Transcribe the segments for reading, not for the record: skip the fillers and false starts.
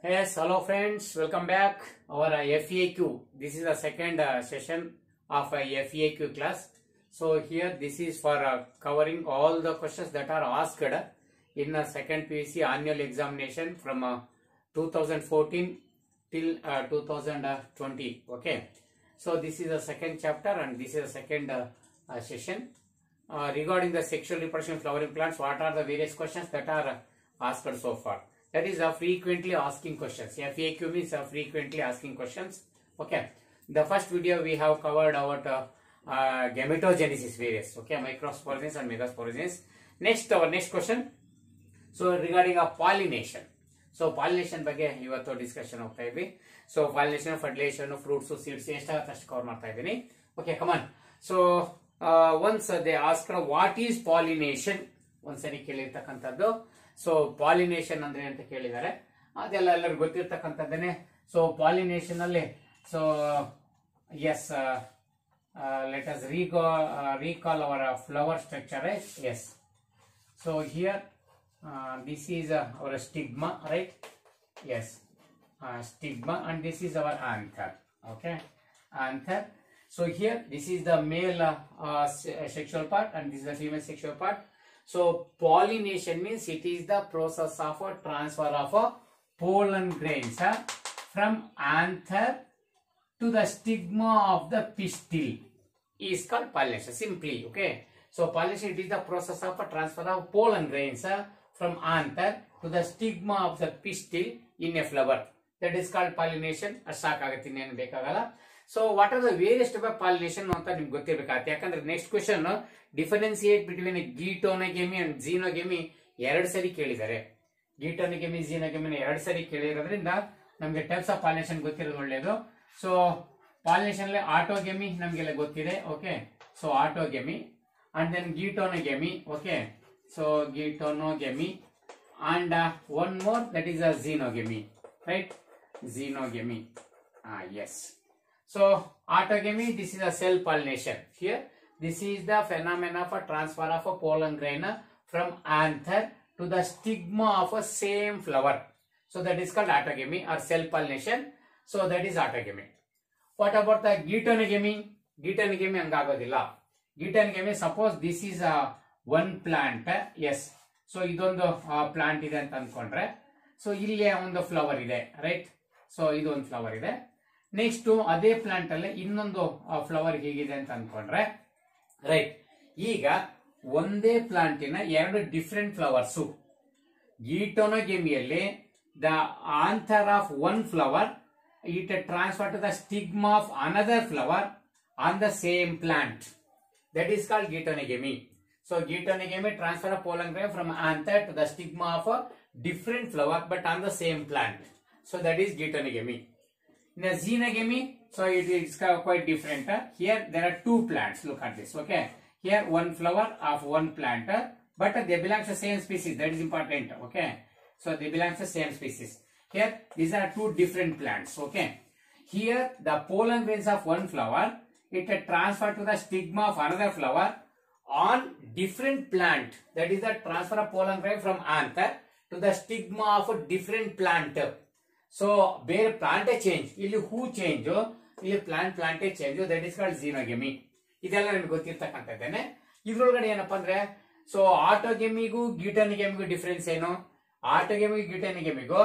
Yes, hello friends, welcome back. Our FAQ. This is the second session of FAQ class. So here this is for covering all the questions that are asked in the second PUC annual examination from 2014 till 2020. Okay. So this is the second chapter and this is the second session. Regarding the sexual reproduction of flowering plants, what are the various questions that are asked so far? That is frequently asking questions. FAQ means frequently asking questions. Okay. The first video we have covered about gametogenesis various. Okay, microsporogenesis and megasporogenesis. Next, our next question. So regarding pollination. So pollination ಬಗ್ಗೆ ಇವತ್ತು discussion ಹೋಗ್ತಾ ಇದ್ವಿ. So pollination, fertilization, fruits, seeds ಎಷ್ಟಾಗುತ್ತೆ ಅಷ್ಟು cover ಮಾಡ್ತಾ ಇದ್ದೀನಿ. Okay, come on. So once they asked what is pollination, ಒಂದ್ಸರಿ ಕೇಳಿರ್ತಕ್ಕಂಥದ್ದು. So pollination ಅಂದ್ರೆ ಅಂತ ಕೇಳಿದ್ದಾರೆ, ಅದೆಲ್ಲ ಎಲ್ಲರಿಗೂ ಗೊತ್ತಿರ್ತಕ್ಕಂಥದ್ದೇನೆ. ಸೊ ಪಾಲಿನೇಷನ್ ಅಲ್ಲಿ so S let us recall our flower structure, right? Yes. So here this is our stigma, right? Yes, stigma, and this is our anther. Okay, anther. So here this is the male sexual part and this is the female sexual part. So pollination means it is the process of a transfer of a pollen grains from anther to the stigma of the pistil is called pollination. Simply, okay. So pollination, it is the process of a transfer of pollen grains from anther to the stigma of the pistil in a flower. That is called pollination. ಅಷ್ಟಾಗುತ್ತೆ, ಇನ್ನೇನು ಬೇಕಾಗಲ್ಲ. So what are the various type of pollination ಅಂತ ನಿಮ್ಗೆ ಗೊತ್ತಿರಬೇಕಾಗುತ್ತೆ. ಯಾಕಂದ್ರೆ next question ಡಿಫರೆನ್ಸಿಯೇಟ್ between ಗೀಟೋನಗೆಮಿ and ಝೀನೋಗೆಮಿ ಎರಡು ಸರಿ ಕೇಳಿದ್ದಾರೆ. ಗೀಟೋನಗೆಮಿ ಝೀನೋಗೆಮಿನ ಎರಡು ಸರಿ ಕೇಳಿರೋದ್ರಿಂದ ನಮ್ಗೆ ಟೈಪ್ಸ್ ಆಫ್ ಪಾಲಿನೇಷನ್ ಗೊತ್ತಿರೋದು ಒಳ್ಳೆಯದು. ಸೊ ಪಾಲಿನೇಷನ್ ಅಲ್ಲಿ ಆಟೋಗೆಮಿ ನಮ್ಗೆಲ್ಲ ಗೊತ್ತಿದೆ. Okay, so autogamy and then geitonogamy. Okay, so geitonogamy and one more, that is a xenogamy, right? Xenogamy. Yes. So autogamy, this is a cell pollination. Here this is the phenomena of a transfer of a pollen grain from anther to the stigma of a same flower. So that is called autogamy or cell pollination. So that is autogamy. What about the geitonogamy? Geitonogamy hangagodilla. Geitonogamy, suppose this is one plant. Yes. So idondu plant ide anta andkondre, so ಇಲ್ಲಿ ಒಂದು flower ಇದೆ, right? So ಇದು ಒಂದು flower ಇದೆ. Next ಅದೇ plant ಅಲ್ಲಿ ಇನ್ನೊಂದು flower ಹೀಗಿದೆ ಅಂತ ಅನ್ಕೊಂಡ್ರೆ, ರೈಟ್? ಈಗ ಒಂದೇ ಪ್ಲಾಂಟಿನ ಎರಡು ಡಿಫರೆಂಟ್ ಫ್ಲವರ್ಸ್. ಗೀಟೋನೋಗೆಮಿಯಲ್ಲಿ the anther of one flower it transfer to the stigma of another flower on the same plant. That is called geitonogamy. So geitonogamy transfer of pollen grain from anther to the stigma of a different flower but on the same plant. So that is geitonogamy. In the xenogamy, so it is quite different. Here there are two plants. Look at this. Okay, here one flower of one plant, but they belong to the same species. That is important. Okay, so they belong to the same species. Here these are two different plants. Okay, here the pollen grains of one flower it transfer to the stigma of another flower on different plant. That is the transfer of pollen grain from anther to the stigma of a different plant. So ಬೇರೆ ಪ್ಲಾಂಟೇ change, ಇಲ್ಲಿ ಹೂ change, ಇಲ್ಲಿ ಪ್ಲಾಂಟೇ change. That is called xenogamy. ಇದೆಲ್ಲ ನಿಮ್ಗೆ ಗೊತ್ತಿರ್ತಕ್ಕಂಥದ್ದೇನೆ. ಇದ್ರೊಳಗಡೆ ಏನಪ್ಪಾ ಅಂದ್ರೆ, ಸೊ ಆಟೋಗೆಮಿಗೂ ಗೀಟೋನಗೆಮಿಗೂ ಡಿಫರೆನ್ಸ್ ಏನು? ಆಟೋಗೆಮಿಗೂ ಗೀಟೋನಗೆಮಿಗೂ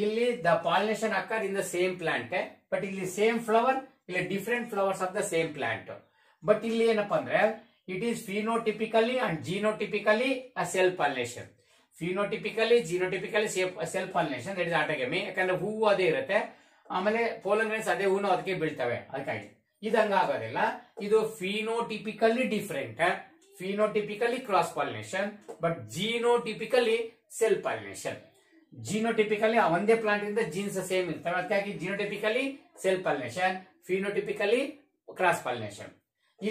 ಇಲ್ಲಿ the pollination occur in the same plant, but ಇಲ್ಲಿ ಸೇಮ್ ಫ್ಲವರ್, ಇಲ್ಲಿ different flowers of the same plant. But ಇಲ್ಲಿ ಏನಪ್ಪಾ ಅಂದ್ರೆ, it is phenotypically and genotypically a self pollination. Phenotypically genotypically self pollination, that is autogamy. ಯಾಕಂದ್ರೆ ಹೂವು ಅದೇ ಇರುತ್ತೆ, ಆಮೇಲೆ ಪೋಲನ್ ಗ್ರೇನ್ಸ್ ಅದೇ ಹೂನು ಅದಕ್ಕೆ ಬೀಳ್ತವೆ, ಅದಕ್ಕಾಗಿ. ಇದು ಹಂಗಾಗೋದಿಲ್ಲ. ಇದು phenotypically different, phenotypically cross pollination, but genotypically self pollination. Genotypically ಒಂದೇ ಪ್ಲಾಂಟ್ ಇಂದ ಜೀನ್ಸ್ ಸೇಮ್ ಇರ್ತವೆ, ಅದಕ್ಕಾಗಿ genotypically self pollination, phenotypically cross pollination.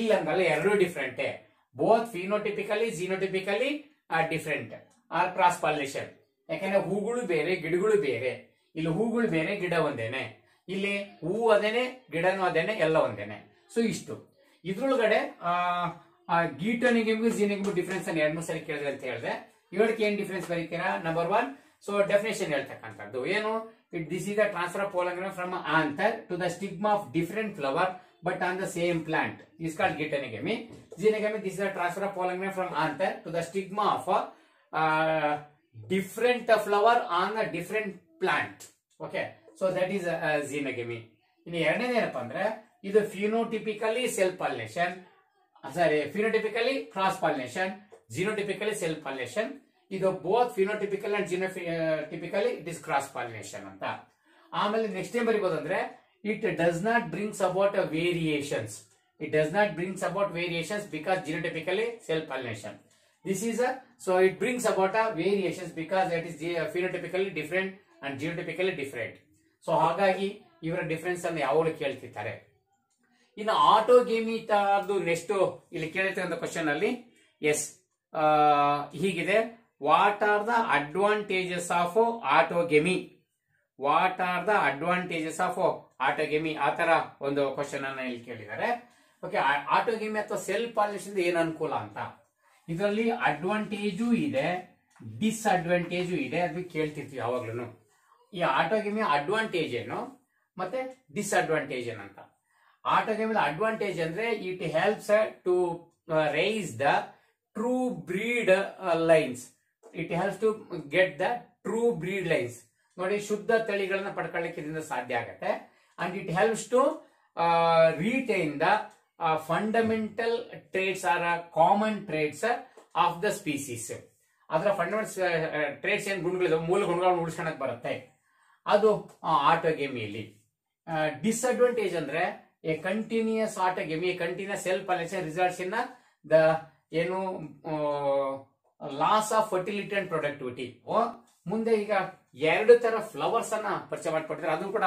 ಇಲ್ಲಂಗಲ್ಲ, ಎರಡು ಡಿಫರೆಂಟೇ. Both phenotypically genotypically are different are cross pollination. ಯಾಕಂದ್ರೆ ಹೂಗಳು ಬೇರೆ, ಗಿಡಗಳು ಬೇರೆ. ಇಲ್ಲಿ ಹೂಗಳು ಬೇರೆ, ಗಿಡ ಒಂದೇನೆ. ಇಲ್ಲಿ ಹೂ ಅದೇನೆ, ಗಿಡನೂ ಅದೇನೆ, ಎಲ್ಲ ಒಂದೇನೆ. ಸೊ ಇಷ್ಟು. ಇದ್ರೊಳಗಡೆ ಗೀಟೋನಿಗೆಮಿಗೂ ಝೀನೋಗೆಮಿಗೂ ಡಿಫರೆನ್ಸ್ ಅನ್ನು 2-3 ಸರಿ ಕೇಳಿದ್ರೆ ಅಂತ ಹೇಳಿದೆ. ಇವಕ್ಕೆ ಏನ್ ಡಿಫರೆನ್ಸ್ ಬರೀತೀರಾ? ನಂಬರ್ 1, ಸೊ ಡೆಫಿನೇಷನ್ ಹೇಳ್ತಕ್ಕಂಥದ್ದು ಏನು? this is the transfer of pollen grain from anther to the stigma of different flower but on the same plant is called geitonogamy. Xenogamy, this is the transfer of pollen grain from anther to the stigma of different flower on a different plant. Okay, so that is xenogamy. ಇನ್ನು ಎರಡನೇದೇನಪ್ಪ ಅಂದ್ರೆ ಇದು phenotypically self pollination, sorry phenotypically cross pollination, genotypically self pollination. ಇದು both phenotypical and genotypically it is cross pollination ಅಂತ. ಆಮೇಲೆ next ಏನ್ ಬರೀಬಹುದಂದ್ರೆ it does not brings about variations. It does not brings about variations because genotypically self pollination. This is so it brings about variations because it is phenotypically different and genotypically different. So ಹಾಗಾಗಿ ಇವರ difference ಅನ್ನು ಯಾವಾಗಲೂ ಕೇಳ್ತಿರ್ತಾರೆ. ಇನ್ನು ಆಟೋಗೇಮಿ ತರದ್ದು next ಇಲ್ಲಿ ಕೇಳ್ತಿರೋ question ಅಲ್ಲಿ ಎಸ್ ಹೀಗಿದೆ, what are the advantages of autogamy, what are the advantages of autogamy, ಆ ತರ ಒಂದು ಕ್ವಶನ್ ಅನ್ನ ಇಲ್ಲಿ ಕೇಳಿದ್ದಾರೆ. ಓಕೆ, ಆಟೋಗೇಮಿ ಅಥವಾ ಸೆಲ್ಫ್ ಪಾಲಿನೇಷನ್ ಏನು ಅನುಕೂಲ ಅಂತ, ಇದರಲ್ಲಿ ಅಡ್ವಾಂಟೇಜು ಇದೆ ಡಿಸ್ಅಡ್ವಾಂಟೇಜು ಇದೆ, ಅದು ಕೇಳ್ತಿರ್ತೀವಿ ಯಾವಾಗ್ಲೂ. ಈ ಆಟೋಗೇಮಿ ಅಡ್ವಾಂಟೇಜ್ ಏನು ಮತ್ತೆ ಡಿಸ್ಅಡ್ವಾಂಟೇಜ್ ಏನಂತ. ಆಟೋಗೇಮಿ ಅಡ್ವಾಂಟೇಜ್ ಅಂದ್ರೆ it helps to raise the true breed lines, it helps to get the true breed lines. ನೋಡಿ, ಶುದ್ಧ ತಳಿಗಳನ್ನ ಪಡ್ಕೊಳ್ಳಿಕ್ಕೆ ಇದರಿಂದ ಸಾಧ್ಯ ಆಗುತ್ತೆ. And it helps to retain the fundamental traits or common traits of the species. ಅದರ fundamental traits ಏನ್ ಗುಣಗಳಿದಾವೆ, ಮೂಲ ಗುಣಗಳನ್ನು ಉಳಿಸ್ಕೊಳಕ್ ಬರುತ್ತೆ, ಅದು ಆಟೋಗೇಮಿಯಲ್ಲಿ. ಡಿಸ್ಅಡ್ವಾಂಟೇಜ್ ಅಂದ್ರೆ a continuous autogamy, continuous self pollination results in the ಏನು loss of fertility and productivity. ಮುಂದೆ ಈಗ ಎರಡು ತರ ಫ್ಲವರ್ಸ್ ಅನ್ನ ಪರಿಚಯ ಮಾಡಿಕೊಡ್ತಾರೆ, ಅದು ಕೂಡ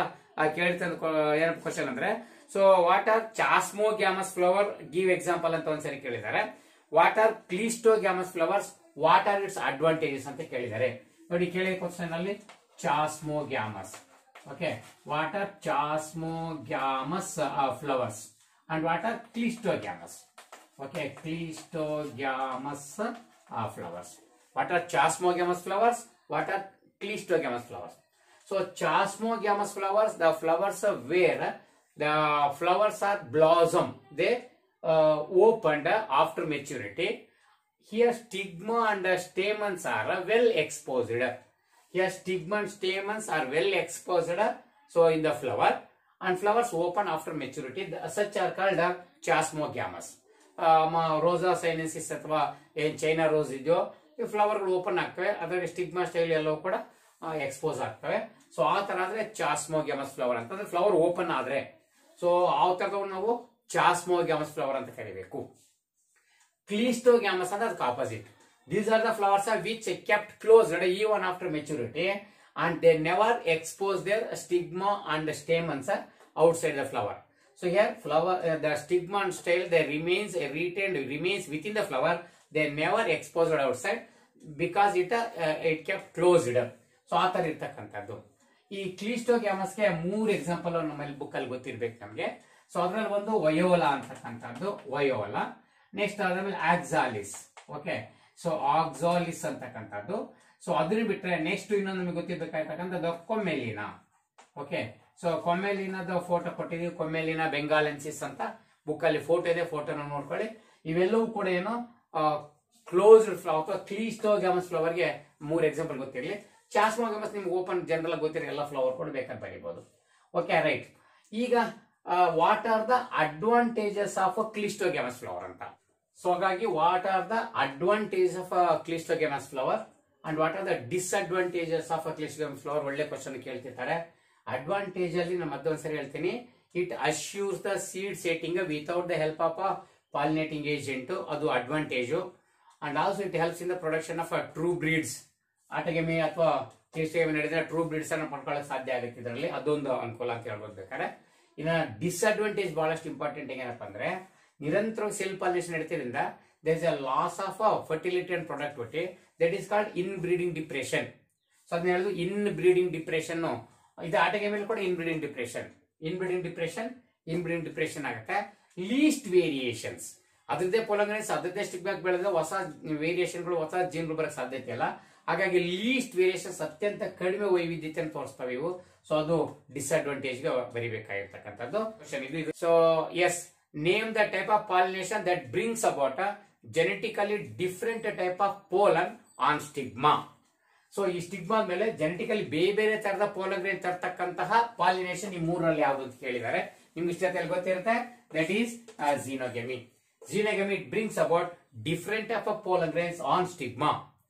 ಕೇಳ್ತಾರೆ. ಏನ ಕ್ವಶನ್ ಅಂದ್ರೆ, so what are chasmogamous flower, give example ಅಂತ ಒಂದ್ಸರಿ ಕೇಳಿದ್ದಾರೆ. What are cleistogamous flowers, what are its advantages ಅಂತ ಕೇಳಿದ್ದಾರೆ. ನೋಡಿ, ಕೇಳಿದ ಕ್ವಶನ್ ಅಲ್ಲಿ chasmogamous. Okay, what are chasmogamous flowers and what are cleistogamous. Okay, cleistogamous flowers. What are chasmogamous flowers? What are clistogamous flowers? So chasmogamous flowers, the flowers are where the flowers are blossom. They opened after maturity. Here stigma and the stamens are well exposed. Here stigma and stamens are well exposed. So in the flower, and flowers open after maturity. Such are called chasmogamous. Rosa sinensis ಅಥವಾ ಏನ್ China rose ಇದೆಯೋ, ಈ ಫ್ಲವರ್ಗಳು open ಆಗ್ತವೆ, ಅದರ stigma style ಎಲ್ಲವೂ ಕೂಡ expose ಆಗ್ತವೆ. So ಆ ತರ ಆದ್ರೆ ಚಾಸ್ಮೋಗ್ಯಾಮಸ್ ಫ್ಲವರ್ ಅಂತಂದ್ರೆ ಫ್ಲವರ್ ಓಪನ್ ಆದ್ರೆ, ಸೊ ಆ ತರದವ್ರು ನಾವು ಚಾಸ್ಮೋಗ್ಯಾಮಸ್ ಫ್ಲವರ್ ಅಂತ ಕರಿಬೇಕು. ಕ್ಲಿಸ್ಟೋಗ್ಯಾಮಸ್ ಅಂದ್ರೆ ಅದಕ್ಕೆ opposite. These are the flowers which kept closed even after maturity and they never expose their stigma and stamens outside the flower. So here flower, the stigma and style, they remains within the flower. They never exposed outside because it kept closed. So ಆ ತರ ಇರ್ತಕ್ಕಂಥದ್ದು. ಈ ಕ್ಲಿಸ್ಟೋಗ್ಯಾಮಸ್ಗೆ 3 example ನಮ್ಮಲ್ಲಿ book ಅಲ್ಲಿ ಗೊತ್ತಿರ್ಬೇಕು ನಮ್ಗೆ. So ಅದ್ರಲ್ಲಿ ಒಂದು ವಯೋಲಾ ಅಂತಕ್ಕಂಥದ್ದು, ವಯೋಲಾ. ನೆಕ್ಸ್ಟ್ ಅದ್ರಲ್ಲಿ ಆಕ್ಸಾಲಿಸ್. ಓಕೆ, ಸೊ ಆಕ್ಸಾಲಿಸ್ ಅಂತಕ್ಕಂಥದ್ದು. ಸೊ ಅದನ್ನ ಬಿಟ್ರೆ ನೆಕ್ಸ್ಟ್ ಇನ್ನೊಂದು ನಮಗೆ ಗೊತ್ತಿರ್ಬೇಕಾಗಿರ್ತಕ್ಕಂಥದ್ದು ಕೊಮ್ಮೆಲಿನಾ. ಓಕೆ, ಸೊ ಕೊಮ್ಮೆಲಿನಾದ ಫೋಟೋ ಕೊಟ್ಟಿದೀವಿ, ಕೊಮ್ಮೆಲಿನಾ ಬೆಂಗಾಲೆನ್ಸಿಸ್ ಅಂತ ಬುಕ್ ಅಲ್ಲಿ ಫೋಟೋ ಇದೆ, ಫೋಟೋನ ನೋಡ್ಕೊಳ್ಳಿ. ಇವೆಲ್ಲವೂ ಕೂಡ ಏನು ಕ್ಲೋಸ್ಡ್ ಫ್ಲವರ್ ಅಥವಾ ಕ್ಲಿಸ್ಟೋಗ್ಯಾಮಸ್ ಫ್ಲವರ್ ಗೆ 3 ಎಕ್ಸಾಂಪಲ್ ಗೊತ್ತಿರಲಿ. ಚಾಸ್ಮೋಗ್ಯಾಮಸ್ ನಿಮ್ಗೆ ಓಪನ್ ಜನರಲ್ ಗೊತ್ತಿರೋ ಎಲ್ಲ ಫ್ಲವರ್ ಕೂಡ ಬೇಕಾದ್ರೆ ಬರೀಬಹುದು. Okay, right. ಈಗ what are the advantages of cleistogamous flower ಅಂತ. ಸೊ ಹಾಗಾಗಿ what are the advantage of cleistogamous flower and what are the disadvantages of cleistogamous flower. ಒಳ್ಳೆ ಕ್ವಶನ್ ಕೇಳ್ತಿರ್ತಾರೆ. ಅಡ್ವಾಂಟೇಜ್ ಅಲ್ಲಿ ನಾನು ಮತ್ತೊಂದ್ಸರಿ ಹೇಳ್ತೀನಿ, it assures the seed setting without the help of pollinating agent, ಅದು advantage. And also it helps in the production of true breeds. Autogamy ಅಥವಾ cleistogamy ನಡೆದ್ರೆ true breeds ಅನ್ನು ಪಡ್ಕೊಳ್ಳೋಕೆ ಸಾಧ್ಯ ಆಗುತ್ತೆ ಇದರಲ್ಲಿ, ಅದೊಂದು ಅನುಕೂಲ ಅಂತ ಹೇಳ್ಬೋದು. ಬೇಕಾದ್ರೆ ಇನ್ನ ಡಿಸ್ಅಡ್ವಾಂಟೇಜ್ ಬಹಳಷ್ಟು ಇಂಪಾರ್ಟೆಂಟ್. ಏನಪ್ಪ ಅಂದ್ರೆ ನಿರಂತರವಾಗಿ ಸೆಲ್ಫ್ ಪಾಲಿನೇಷನ್ ನಡೀತಿದ್ರಿಂದ there is a loss of fertility and productivity, that is called inbreeding depression. So ಅದನ್ನ ಹೇಳುದು ಇನ್ ಬ್ರೀಡಿಂಗ್ ಡಿಪ್ರೆಷನ್. ಇದು ಆಟೋಗೇಮಿಯಲ್ಲಿ ಕೂಡ ಇನ್ ಬ್ರೀಡಿಂಗ್ ಡಿಪ್ರೆಷನ್ ಆಗುತ್ತೆ. ಲೀಸ್ಟ್ ವೇರಿಯೇಷನ್ಸ್ ಅದರದ್ದೇ ಪೋಲಂಗ್ರೆನ್ಸ್ ಅದರದ್ದೇ ಸ್ಟಿಗ್ಮಾ ಬೆಳೆದ್ರೆ ಹೊಸ ವೇರಿಯೇಷನ್ಗಳು ಹೊಸ ಜೀನ್ಗಳು ಬರಕ್ ಸಾಧ್ಯತೆ ಇಲ್ಲ. ಹಾಗಾಗಿ ಲೀಸ್ಟ್ ವೇರಿಯೇಷನ್ಸ್ ಅತ್ಯಂತ ಕಡಿಮೆ ವೈವಿಧ್ಯತೆಯನ್ನು ತೋರಿಸ್ತವೆ ಇವು. ಸೊ ಅದು ಡಿಸ್ಅಡ್ವಾಂಟೇಜ್ ಗೆ ಬರಿಬೇಕಾಗಿರ್ತಕ್ಕಂಥದ್ದು ಕ್ವಶನ್ ಇದು. So yes, name the type of pollination that brings about a genetically different type of pollen on stigma. So ಈ ಸ್ಟಿಗ್ಮಾ ಮೇಲೆ ಜೆನೆಟಿಕಲಿ ಬೇರೆ ಬೇರೆ ತರದ ಪೋಲನ್ ಗ್ರೇನ್ ತರ್ತಕ್ಕಂತಹ ಪಾಲಿನೇಷನ್ ಈ ಮೂರಲ್ಲಿ ಯಾವ್ದು ಅಂತ ಕೇಳಿದ್ದಾರೆ. ನಿಮ್ಗೆ ಇಷ್ಟೊತ್ತಲ್ಲಿ ಗೊತ್ತಿರುತ್ತೆ, that is xenogamy. Xenogamy it brings about different type of pollen grains on stigma.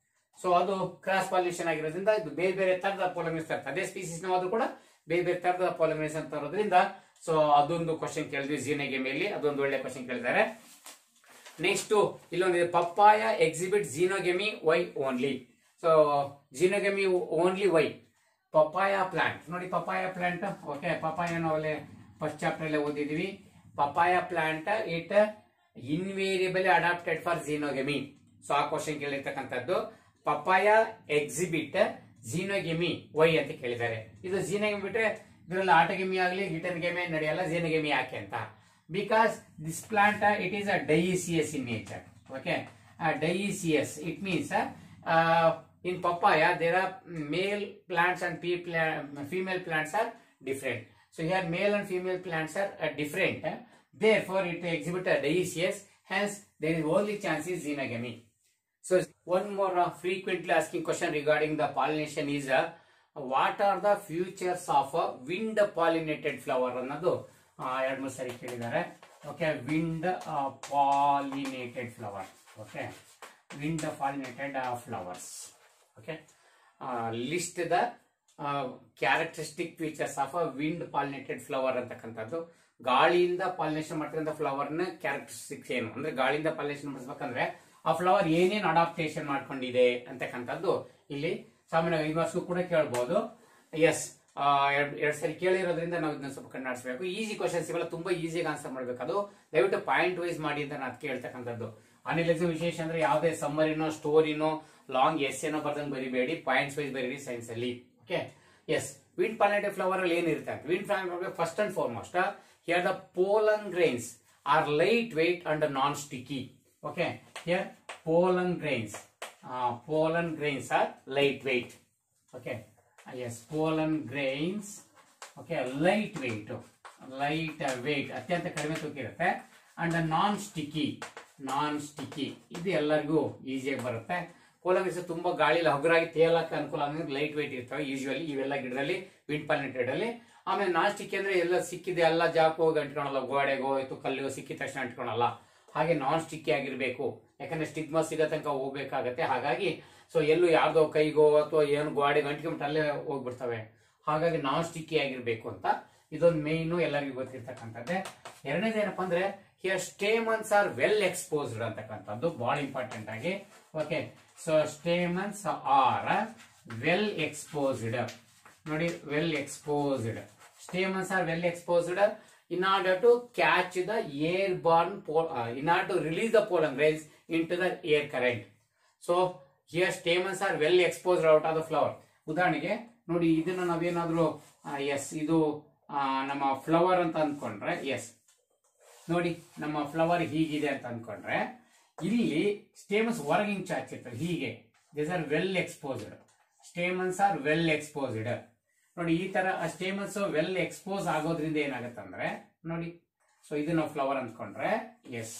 So ಅದು ಕ್ರಾಸ್ ಪಾಲಿನೇಷನ್ ಆಗಿರೋದ್ರಿಂದ ಇದು ಬೇರೆ ಬೇರೆ ತರದ ಪೋಲನ್ ತರ್ತದೆ. ಅದೇ ಸ್ಪೀಸೀಸ್ ನಾವಾದ್ರೂ ಕೂಡ ಬೇರೆ ಬೇರೆ ತರದ ಪೋಲನ್ ಅಂತ ಇರೋದ್ರಿಂದ ಸೊ ಅದೊಂದು ಕ್ವಶನ್ ಕೇಳಿದ್ವಿ ಝೀನೋಗೆಮಿಯಲ್ಲಿ, ಅದೊಂದು ಒಳ್ಳೆ ಕ್ವಶನ್ ಕೇಳಿದ್ದಾರೆ. ನೆಕ್ಸ್ಟ್ ಇಲ್ಲೊಂದಿದೆ, papaya exhibit xenogamy why only. So xenogamy only why? Papaya plant ನೋಡಿ, ಪಪ್ಪಾಯ ಪ್ಲಾಂಟ್ ಓಕೆ, ಪಪ್ಪಾಯ ನಾವು ಫಸ್ಟ್ ಚಾಪ್ಟರ್ ಅಲ್ಲೇ ಓದಿದ್ವಿ. Papaya plant it invariably adapted for xenogamy. So ಆ ಕ್ವಶನ್ ಕೇಳಿರ್ತಕ್ಕಂಥದ್ದು ಪಪ್ಪಾಯ ಎಕ್ಸಿಬಿಟ್ ಝೀನೋಗೆಮಿ ವೈ ಅಂತ ಕೇಳಿದ್ದಾರೆ. ಇದು ಝೀನೋಗೆಮಿ ಬಿಟ್ರೆ ಇದರಲ್ಲಿ ಆಟೋಗೆಮಿ ಆಗಲಿ ಗಿಟನ್ಗೆಮಿ ನಡೆಯಲ್ಲ. ಝೀನೋಗೆಮಿ ಯಾಕೆ ಅಂತ, because this plant it is a dioecious in nature. Okay, dioecious it means in papaya there are male plants and female plants are different. So here male and female plants are different, therefore it exhibit a dioecious, hence there is only chance is ಝೀನೋಗೆಮಿ. So one more frequently asking question regarding the pollination is what are the features of a wind pollinated flower ಅನ್ನೋದು ಎರಡು ಮೂರು ಸರಿ ಕೇಳಿದ್ದಾರೆ. Okay, wind pollinated flower. Okay, wind pollinated flowers. Okay, list the characteristic features of a wind pollinated flower ಅಂತಕ್ಕಂಥದ್ದು. ಗಾಳಿಯಿಂದ pollination ಮಾಡ್ತಕ್ಕಂಥ flower ನ characteristics ಏನು ಅಂದ್ರೆ, ಗಾಳಿಯಿಂದ ಪಾಲಿನೇಷನ್ ಮಾಡಿಸ್ಬೇಕಂದ್ರೆ ಆ ಫ್ಲವರ್ ಏನೇನು ಅಡಾಪ್ಟೇಷನ್ ಮಾಡ್ಕೊಂಡಿದೆ ಅಂತಕ್ಕಂಥದ್ದು ಇಲ್ಲಿ ಸಾಮಾನ್ಯವಾಗಿ 5 ಮಾರ್ಕ್ಸ್ ಕೂಡ ಕೇಳಬಹುದು. ಎಸ್, ಎರಡು ಸರಿ ಕೇಳಿರೋದ್ರಿಂದ ನಾವು ಇದನ್ನ ಸ್ವಲ್ಪ ಕಣ್ಣಾಡಿಸಬೇಕು. ಈಸಿ ಕ್ವಶನ್ಸ್ ಇವೆಲ್ಲ ತುಂಬಾ ಈಸಿಯಾಗಿ ಆನ್ಸರ್ ಮಾಡ್ಬೇಕು. ಅದು ದಯವಿಟ್ಟು ಪಾಯಿಂಟ್ ವೈಸ್ ಮಾಡಿ ಅಂತ ನಾನು ಕೇಳ್ತಕ್ಕಂಥದ್ದು. ಆನಿಲ್ ಎಕ್ಸಾಮ್ ವಿಶೇಷ ಅಂದ್ರೆ ಯಾವುದೇ ಸಮ್ಮರಿನೋ ಸ್ಟೋರಿನೋ ಲಾಂಗ್ ಎಸ್ ಏನೋ ಬರ್ದಂಗೆ ಬರಿಬೇಡಿ, ಪಾಯಿಂಟ್ಸ್ ವೈಸ್ ಬರೀರಿ ಸೈನ್ಸ್ ಅಲ್ಲಿ. Okay, yes, wind pollinated flower ಅಲ್ಲಿ ಏನಿರುತ್ತೆ, wind pollinated first and foremost here the pollen grains are light weight and non sticky. Okay, here pollen grains are light weight. Okay, yes, pollen grains okay light weight ಅತ್ಯಂತ ಕಡಿಮೆ ತೂಕ ಇರುತ್ತೆ. And non sticky ಇದು ಎಲ್ಲರಿಗೂ ಈಸಿಯಾಗಿ ಬರುತ್ತೆ. Pollen grains ತುಂಬಾ ಗಾಳಿಲಿ ಹಗುರಾಗಿ ತೇಲಕ್ಕೆ ಅನುಕೂಲ ಅಂದ್ರೆ ಲೈಟ್ ವೇಟ್ ಇರ್ತವೆ ಯೂಶುವಲಿ ಇವೆಲ್ಲ ಗಿಡದಲ್ಲಿ ವಿಂಡ್ ಪಾಲಿನೇಟೆಡ್ ಅಲ್ಲಿ. ಆಮೇಲೆ ನಾನ್ ಸ್ಟಿಕ್ಕಿ ಅಂದ್ರೆ ಎಲ್ಲ ಸಿಕ್ಕಿದೆ ಎಲ್ಲ ಜಾಕ್ ಹೋಗಿ ಅಂಟ್ಕೊಳಲ್ಲ, ಗೋಡೆಗೋ ಆಯ್ತು ಕಲ್ಲಿಗೋ ಸಿಕ್ಕಿದ ತಕ್ಷಣ ಅಂಟ್ಕೊಳಲ್ಲ. ಹಾಗೆ ನಾನ್ ಸ್ಟಿಕ್ಕಿ ಆಗಿರ್ಬೇಕು, ಯಾಕಂದ್ರೆ ಸ್ಟಿಗ್ಮಾ ಸಿಗೋ ತನಕ ಹೋಗ್ಬೇಕಾಗತ್ತೆ. ಹಾಗಾಗಿ ಸೊ ಎಲ್ಲೂ ಯಾರ್ದೋ ಕೈಗೋ ಅಥವಾ ಏನು ಗೋಡೆಗೆ ಅಂಟ್ಕೊಂಬಿಟ್ಟು ಅಲ್ಲೇ ಹೋಗ್ಬಿಡ್ತವೆ. ಹಾಗಾಗಿ ನಾನ್ ಸ್ಟಿಕ್ಕಿ ಆಗಿರ್ಬೇಕು ಅಂತ ಇದೊಂದು ಮೇಯ್ನು ಎಲ್ಲರಿಗೂ ಗೊತ್ತಿರ್ತಕ್ಕಂಥದ್ದೇ. ಎರಡನೇದೇನಪ್ಪ ಅಂದ್ರೆ here stamens are well exposed ಅಂತಕ್ಕಂಥದ್ದು ಬಹಳ ಇಂಪಾರ್ಟೆಂಟ್ ಆಗಿ. Okay, so stamens are well exposed ನೋಡಿ, well exposed stamens are well exposed in order to catch the airborne in order to release the pollen grains into the air current. So here stamens are well exposed out of the flower. ಉದಾಹರಣೆಗೆ ನೋಡಿ, ಇದನ್ನ ನಾವೇನಾದ್ರೂ S ಇದು ನಮ್ಮ flower ಅಂತ ಅಂದ್ಕೊಂಡ್ರೆ, S ನೋಡಿ ನಮ್ಮ ಫ್ಲವರ್ ಹೀಗಿದೆ ಅಂತ ಅಂದ್ಕೊಂಡ್ರೆ ಇಲ್ಲಿ ಸ್ಟೇಮನ್ಸ್ ಹೊರಗೆ ಹಿಂಗ್ ಚಾಚಿರ್ತವೆ ಹೀಗೆ. These are well exposed, stamens are well exposed. ನೋಡಿ ಈ ತರ ಸ್ಟೇಮನ್ಸ್ ವೆಲ್ ಎಕ್ಸ್ಪೋಸ್ ಆಗೋದ್ರಿಂದ ಏನಾಗುತ್ತೆ ಅಂದ್ರೆ ನೋಡಿ, ಸೊ ಇದು ನಾವು ಫ್ಲವರ್ ಅಂದ್ಕೊಂಡ್ರೆ ಎಸ್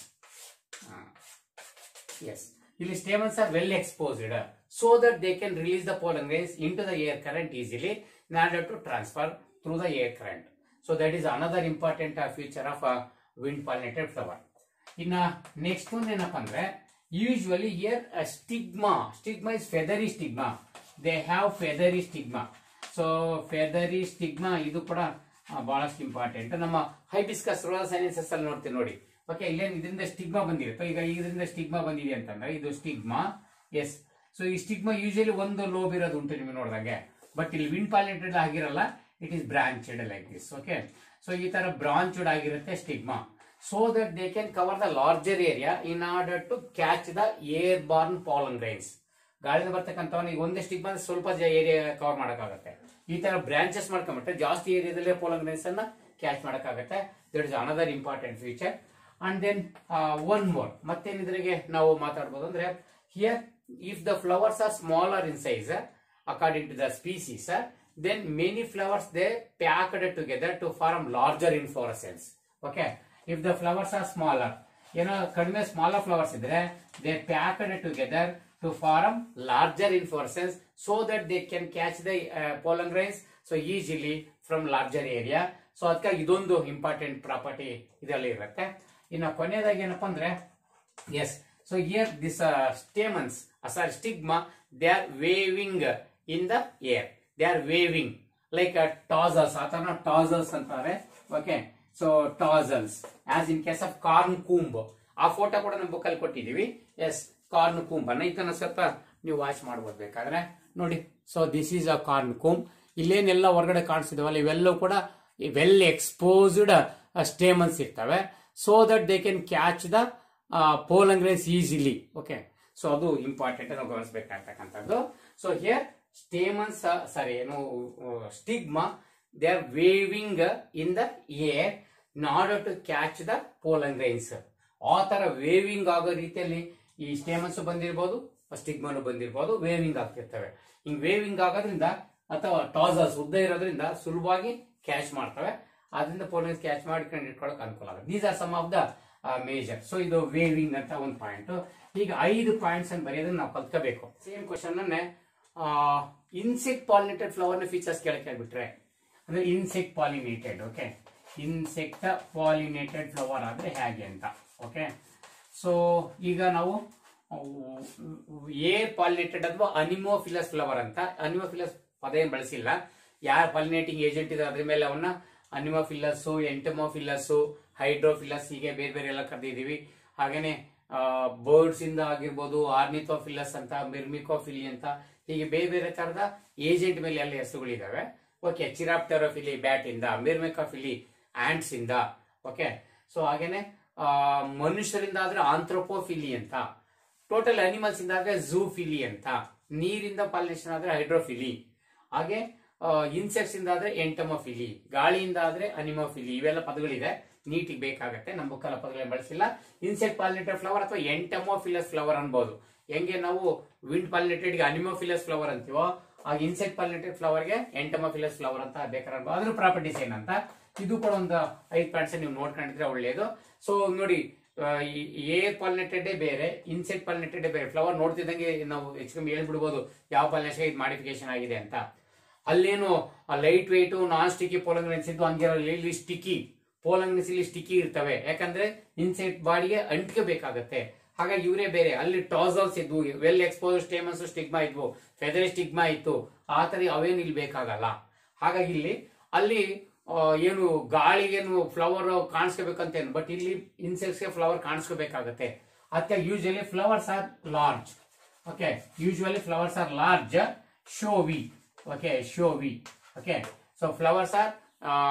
ಇಲ್ಲಿ stamens are well exposed so that they can release the pollen grains into the air current easily in order to transfer through the air current. So that is another important feature of a wind pollinated flower. In next one ಏನಪ್ಪ ಅಂದ್ರೆ, usually here a stigma is feathery stigma. They have feathery stigma. So feathery stigma ಇದು ಕೂಡ ಬಹಳಷ್ಟು important. ನಮ್ಮ hibiscus ರೋಸೈನೆನ್ಸಿಸ್ ಅಲ್ಲಿ ನೋಡ್ತೀವಿ ನೋಡಿ. Okay, ಇಲ್ಲೇನು ಇದರಿಂದ ಸ್ಟಿಗ್ಮಾ ಬಂದಿರುತ್ತೆ. ಈಗ ಇದರಿಂದ ಸ್ಟಿಗ್ಮಾ ಬಂದಿದೆ ಅಂತಂದ್ರೆ ಇದು ಸ್ಟಿಗ್ಮಾ. ಎಸ್, ಸೊ ಈ ಸ್ಟಿಗ್ಮಾ ಯೂಶಲಿ ಒಂದು ಲೋಬ್ ಇರೋದು ಉಂಟು ನಿಮಗೆ ನೋಡಿದಾಗೆ, ಬಟ್ ಇಲ್ಲಿ ವಿಂಡ್ ಪಾಲಿನೇಟೆಡ್ ಆಗಿರಲ್ಲ, it is branched like this. Okay, so ಈ ತರ ಬ್ರಾಂಚೆಡ್ ಆಗಿರುತ್ತೆ stigma, so that they can cover the larger area in order to catch the airborne pollen grains. ಗಾಳಿಯಿಂದ ಬರ್ತಕ್ಕಂಥವನ್ನ ಈಗ ಒಂದೇ ಸ್ಟಿಗ್ಮಾ ಸ್ವಲ್ಪ ಏರಿಯಾ ಕವರ್ ಮಾಡಕ್ಕಾಗತ್ತೆ. ಈ ತರ ಬ್ರಾಂಚಸ್ ಮಾಡ್ಕೊಂಡ್ಬಿಟ್ರೆ ಜಾಸ್ತಿ ಏರಿಯಾದಲ್ಲೇ ಪೋಲನ್ ಗ್ರೈನ್ಸ್ ಅನ್ನ ಕ್ಯಾಚ್ ಮಾಡಕ್ಕಾಗತ್ತೆ. That is another important feature. And then one more ಮತ್ತೇನಿದ್ರಿಗೆ ನಾವು ಮಾತಾಡಬಹುದು ಅಂದ್ರೆ here if the flowers are smaller in size according to the species, then many flowers they packed together to form larger inflorescence. Okay, if the flowers are smaller, kadime smaller flowers idre they packed together to form larger inflorescence so that they can catch the pollen grains so easily from larger area. So adka idondu important property idalli irutte. Inna konedagi ಏನಪ್ಪ ಅಂದ್ರೆ yes, so here this stamens sorry stigma, they are waving in the air, they are waving like tassels, atana tassels antare. Okay, so tassels as in case of corn comb, ಆ photo ಕೂಡ ನಮ್ಮ book ಅಲ್ಲಿ ಕೊಟ್ಟಿದೀವಿ. S, corn ಕೂಂಬ್ ಅನ್ನ ಇದನ್ನ ಸ್ವಲ್ಪ ನೀವು watch ಮಾಡಬಹುದು ಬೇಕಾದ್ರೆ ನೋಡಿ. So this is a corn comb. ಇಲ್ಲೇನೆಲ್ಲ ಹೊರಗಡೆ ಕಾಣಿಸಿದವಲ್ಲ ಇವೆಲ್ಲವೂ ಕೂಡ ವೆಲ್ ಎಕ್ಸ್ಪೋಸ್ಡ್ ಸ್ಟೇಮನ್ಸ್ ಇರ್ತವೆ, so that they can catch the pollen grains easily. Okay, so ಅದು ಇಂಪಾರ್ಟೆಂಟ್ ನಾವು ಗಮನಿಸಬೇಕಾಗ್ತಕ್ಕಂಥದ್ದು. So here stamens sorry stigma, they are waving in the air in order to catch the pollen grains. ಆ ತರ waving ಆಗೋ ರೀತಿಯಲ್ಲಿ ಈ stamens ಬಂದಿರಬಹುದು, ಸ್ಟಿಗ್ಮಾನು ಬಂದಿರಬಹುದು, ವೇವಿಂಗ್ ಆಗ್ತಿರ್ತವೆ. ಹಿಂಗ್ ವೇವಿಂಗ್ ಆಗೋದ್ರಿಂದ ಅಥವಾ ಟಾಸಲ್ಸ್ ಉದ್ದ ಇರೋದ್ರಿಂದ ಸುಲಭವಾಗಿ ಕ್ಯಾಚ್ ಮಾಡ್ತವೆ, ಅದರಿಂದ ಪೋಲನ್ ಕ್ಯಾಚ್ ಮಾಡ್ಕೊಂಡು ಇಟ್ಕೊಳ್ಳೋಕೆ ಅನುಕೂಲ ಆಗುತ್ತೆ. These are some of the major. So ಇದು ವೇವಿಂಗ್ ಅಂತ ಒಂದು ಪಾಯಿಂಟ್. ಈಗ 5 ಪಾಯಿಂಟ್ಸ್ ಅನ್ನು ಬರೆಯೋದನ್ನ ನಾವು ಕಲ್ತ್ಕೋಬೇಕು. ಸೇಮ್ ಕ್ವಶನ್ ಅನ್ನೇ ಇನ್ಸೆಕ್ಟ್ ಪಾಲಿನೇಟೆಡ್ ಫ್ಲವರ್ ನ ಫೀಚರ್ಸ್ ಕೇಳ್ಬಿಟ್ರೆ ಅಂದ್ರೆ insect pollinated. Okay, insect pollinated flower ಆದ್ರೆ ಹೇಗೆ ಅಂತ. ಓಕೆ, ಸೊ ಈಗ ನಾವು ಏರ್ ಪಾಲಿನೇಟೆಡ್ ಅಥವಾ ಅನಿಮೋಫಿಲಸ್ ಫ್ಲವರ್ ಅಂತ, ಅನಿಮೋಫಿಲಸ್ ಪದ ಏನ್ ಬಳಸಿಲ್ಲ, ಯಾರ ಪಾಲಿನೇಟಿಂಗ್ ಏಜೆಂಟ್ ಇದೆ ಅದ್ರ ಮೇಲೆ ಅವನ್ನ ಅನಿಮೋಫಿಲಸ್, ಎಂಟಮೋಫಿಲಸ್, ಹೈಡ್ರೋಫಿಲಸ್ ಹೀಗೆ ಬೇರೆ ಬೇರೆ ಎಲ್ಲ ಕರೆದಿದೀವಿ. ಹಾಗೇನೆ ಬರ್ಡ್ಸ್ ಇಂದ ಆಗಿರ್ಬೋದು, ಆರ್ನಿಥೋಫಿಲಸ್ ಅಂತ, ಮಿರ್ಮಿಕೋಫಿಲಿ ಅಂತ, ಹೀಗೆ ಬೇರೆ ಬೇರೆ ತರದ ಏಜೆಂಟ್ ಮೇಲೆ ಎಲ್ಲ ಹೆಸರುಗಳಿದಾವೆ. ಓಕೆ, ಚಿರಾಪ್ಟೆರೋಫಿಲಿ ಬ್ಯಾಟ್ ಇಂದ, ಮಿರ್ಮಿಕೋಫಿಲಿ ಆಂಟ್ಸ್ ಇಂದ. ಓಕೆ, ಸೊ ಹಾಗೇನೆ ಮನುಷ್ಯರಿಂದ ಆದ್ರೆ ಆಂಥ್ರೋಪೋಫಿಲಿ ಅಂತ, ಟೋಟಲ್ ಅನಿಮಲ್ಸ್ ಇಂದ ಆದ್ರೆ ಝೂಫಿಲಿ ಅಂತ, ನೀರಿಂದ ಪಾಲಿನೇಷನ್ ಆದ್ರೆ ಹೈಡ್ರೋಫಿಲಿ, ಹಾಗೆ ಇನ್ಸೆಕ್ಟ್ಸ್ ಇಂದ ಆದ್ರೆ ಎಂಟಮೋಫಿಲಿ, ಗಾಳಿಯಿಂದ ಆದ್ರೆ ಅನಿಮೋಫಿಲಿ. ಇವೆಲ್ಲ ಪದಗಳಿದೆ, ನೀಟಿಗೆ ಬೇಕಾಗತ್ತೆ, ನಮ್ಮ ಬುಕ್ಕಲ್ಲ ಪದಗಳನ್ನ ಬಳಸಿಲ್ಲ. ಇನ್ಸೆಕ್ಟ್ ಪಾಲಿನೇಟೆಡ್ ಫ್ಲವರ್ ಅಥವಾ ಎಂಟಮೋಫಿಲಸ್ ಫ್ಲವರ್ ಅನ್ಬೋದು. ಹೆಂಗೆ ನಾವು ವಿಂಡ್ ಪಾಲಿನೇಟೆಡ್ ಗೆ ಅನಿಮೋಫಿಲಸ್ ಫ್ಲವರ್ ಅಂತೀವೋ, ಆಗ ಇನ್ಸೆಕ್ಟ್ ಪಾಲಿನೇಟೆಡ್ ಫ್ಲವರ್ ಗೆ ಎಂಟಮೋಫಿಲಸ್ ಫ್ಲವರ್ ಅಂತ ಬೇಕಾದ್ರೆ ಅನ್ಬೋದು. ಅದ್ರ ಪ್ರಾಪರ್ಟೀಸ್ ಏನಂತ ಇದು ಕೂಡ ಒಂದು 5 ಪಾಯಿಂಟ್ಸ್ ನೀವು ನೋಡ್ಕೊಂಡಿದ್ರೆ ಒಳ್ಳೇದು. ಸೊ ನೋಡಿ, ಏರ್ ಪಾಲಿನೇಟೆಡ್ ಬೇರೆ, ಇನ್ಸೆಕ್ಟ್ ಪಾಲಿನೇಟೆಡ್ ಬೇರೆ. ಫ್ಲವರ್ ನೋಡ್ತಿದ್ದಂಗೆ ನಾವು ಹೆಚ್ಚು ಕಮ್ಮಿ ಹೇಳ್ಬಿಡ್ಬೋದು ಯಾವ ಪಾಲಿನೇಷನ್ ಇದು ಮಾಡಿಫಿಕೇಶನ್ ಆಗಿದೆ ಅಂತ. ಅಲ್ಲೇನು ಲೈಟ್ ವೆಯ್ಟ್ ನಾನ್ ಸ್ಟಿಕ್ಕಿ ಪೋಲನ್ ಗ್ರೇನ್ಸ್ ಇದ್ದು ಹಂಗಿರಲ್ಲ. ಇಲ್ಲಿ ಸ್ಟಿಕ್ಕಿ ಪೋಲನ್ ಗ್ರೇನ್ಸ್ ಇಲ್ಲಿ ಸ್ಟಿಕ್ಕಿ ಇರ್ತವೆ, ಯಾಕಂದ್ರೆ ಇನ್ಸೆಕ್ಟ್ ಬಾಡಿಗೆ ಅಂಟಿಕಬೇಕಾಗತ್ತೆ. ಹಾಗಾಗಿ ಇವರೇ ಬೇರೆ. ಅಲ್ಲಿ ಟಾಸಲ್ಸ್ ಇದ್ವು, ವೆಲ್ ಎಕ್ಸ್ಪೋಸ್ ಸ್ಟೇಮನ್ಸ್ ಸ್ಟಿಗ್ಮಾ ಇದ್ವು, ಫೆದರ್ ಸ್ಟಿಗ್ಮಾ ಇತ್ತು. ಆ ತರ ಅವೇನು ಇಲ್ಲಿ ಬೇಕಾಗಲ್ಲ. ಹಾಗಾಗಿ ಇಲ್ಲಿ ಅಲ್ಲಿ ಏನು ಗಾಳಿಗೇನು ಫ್ಲವರ್ ಕಾಣಿಸ್ಕೋಬೇಕಂತೇನು, ಬಟ್ ಇಲ್ಲಿ ಇನ್ಸೆಕ್ಟ್ಸ್ ಗೆ ಫ್ಲವರ್ ಕಾಣಿಸ್ಕೋಬೇಕಾಗತ್ತೆ. ಅದಕ್ಕೆ usually flowers are large. Okay, usually flowers are large, showy. Okay, showy. Okay, so flowers are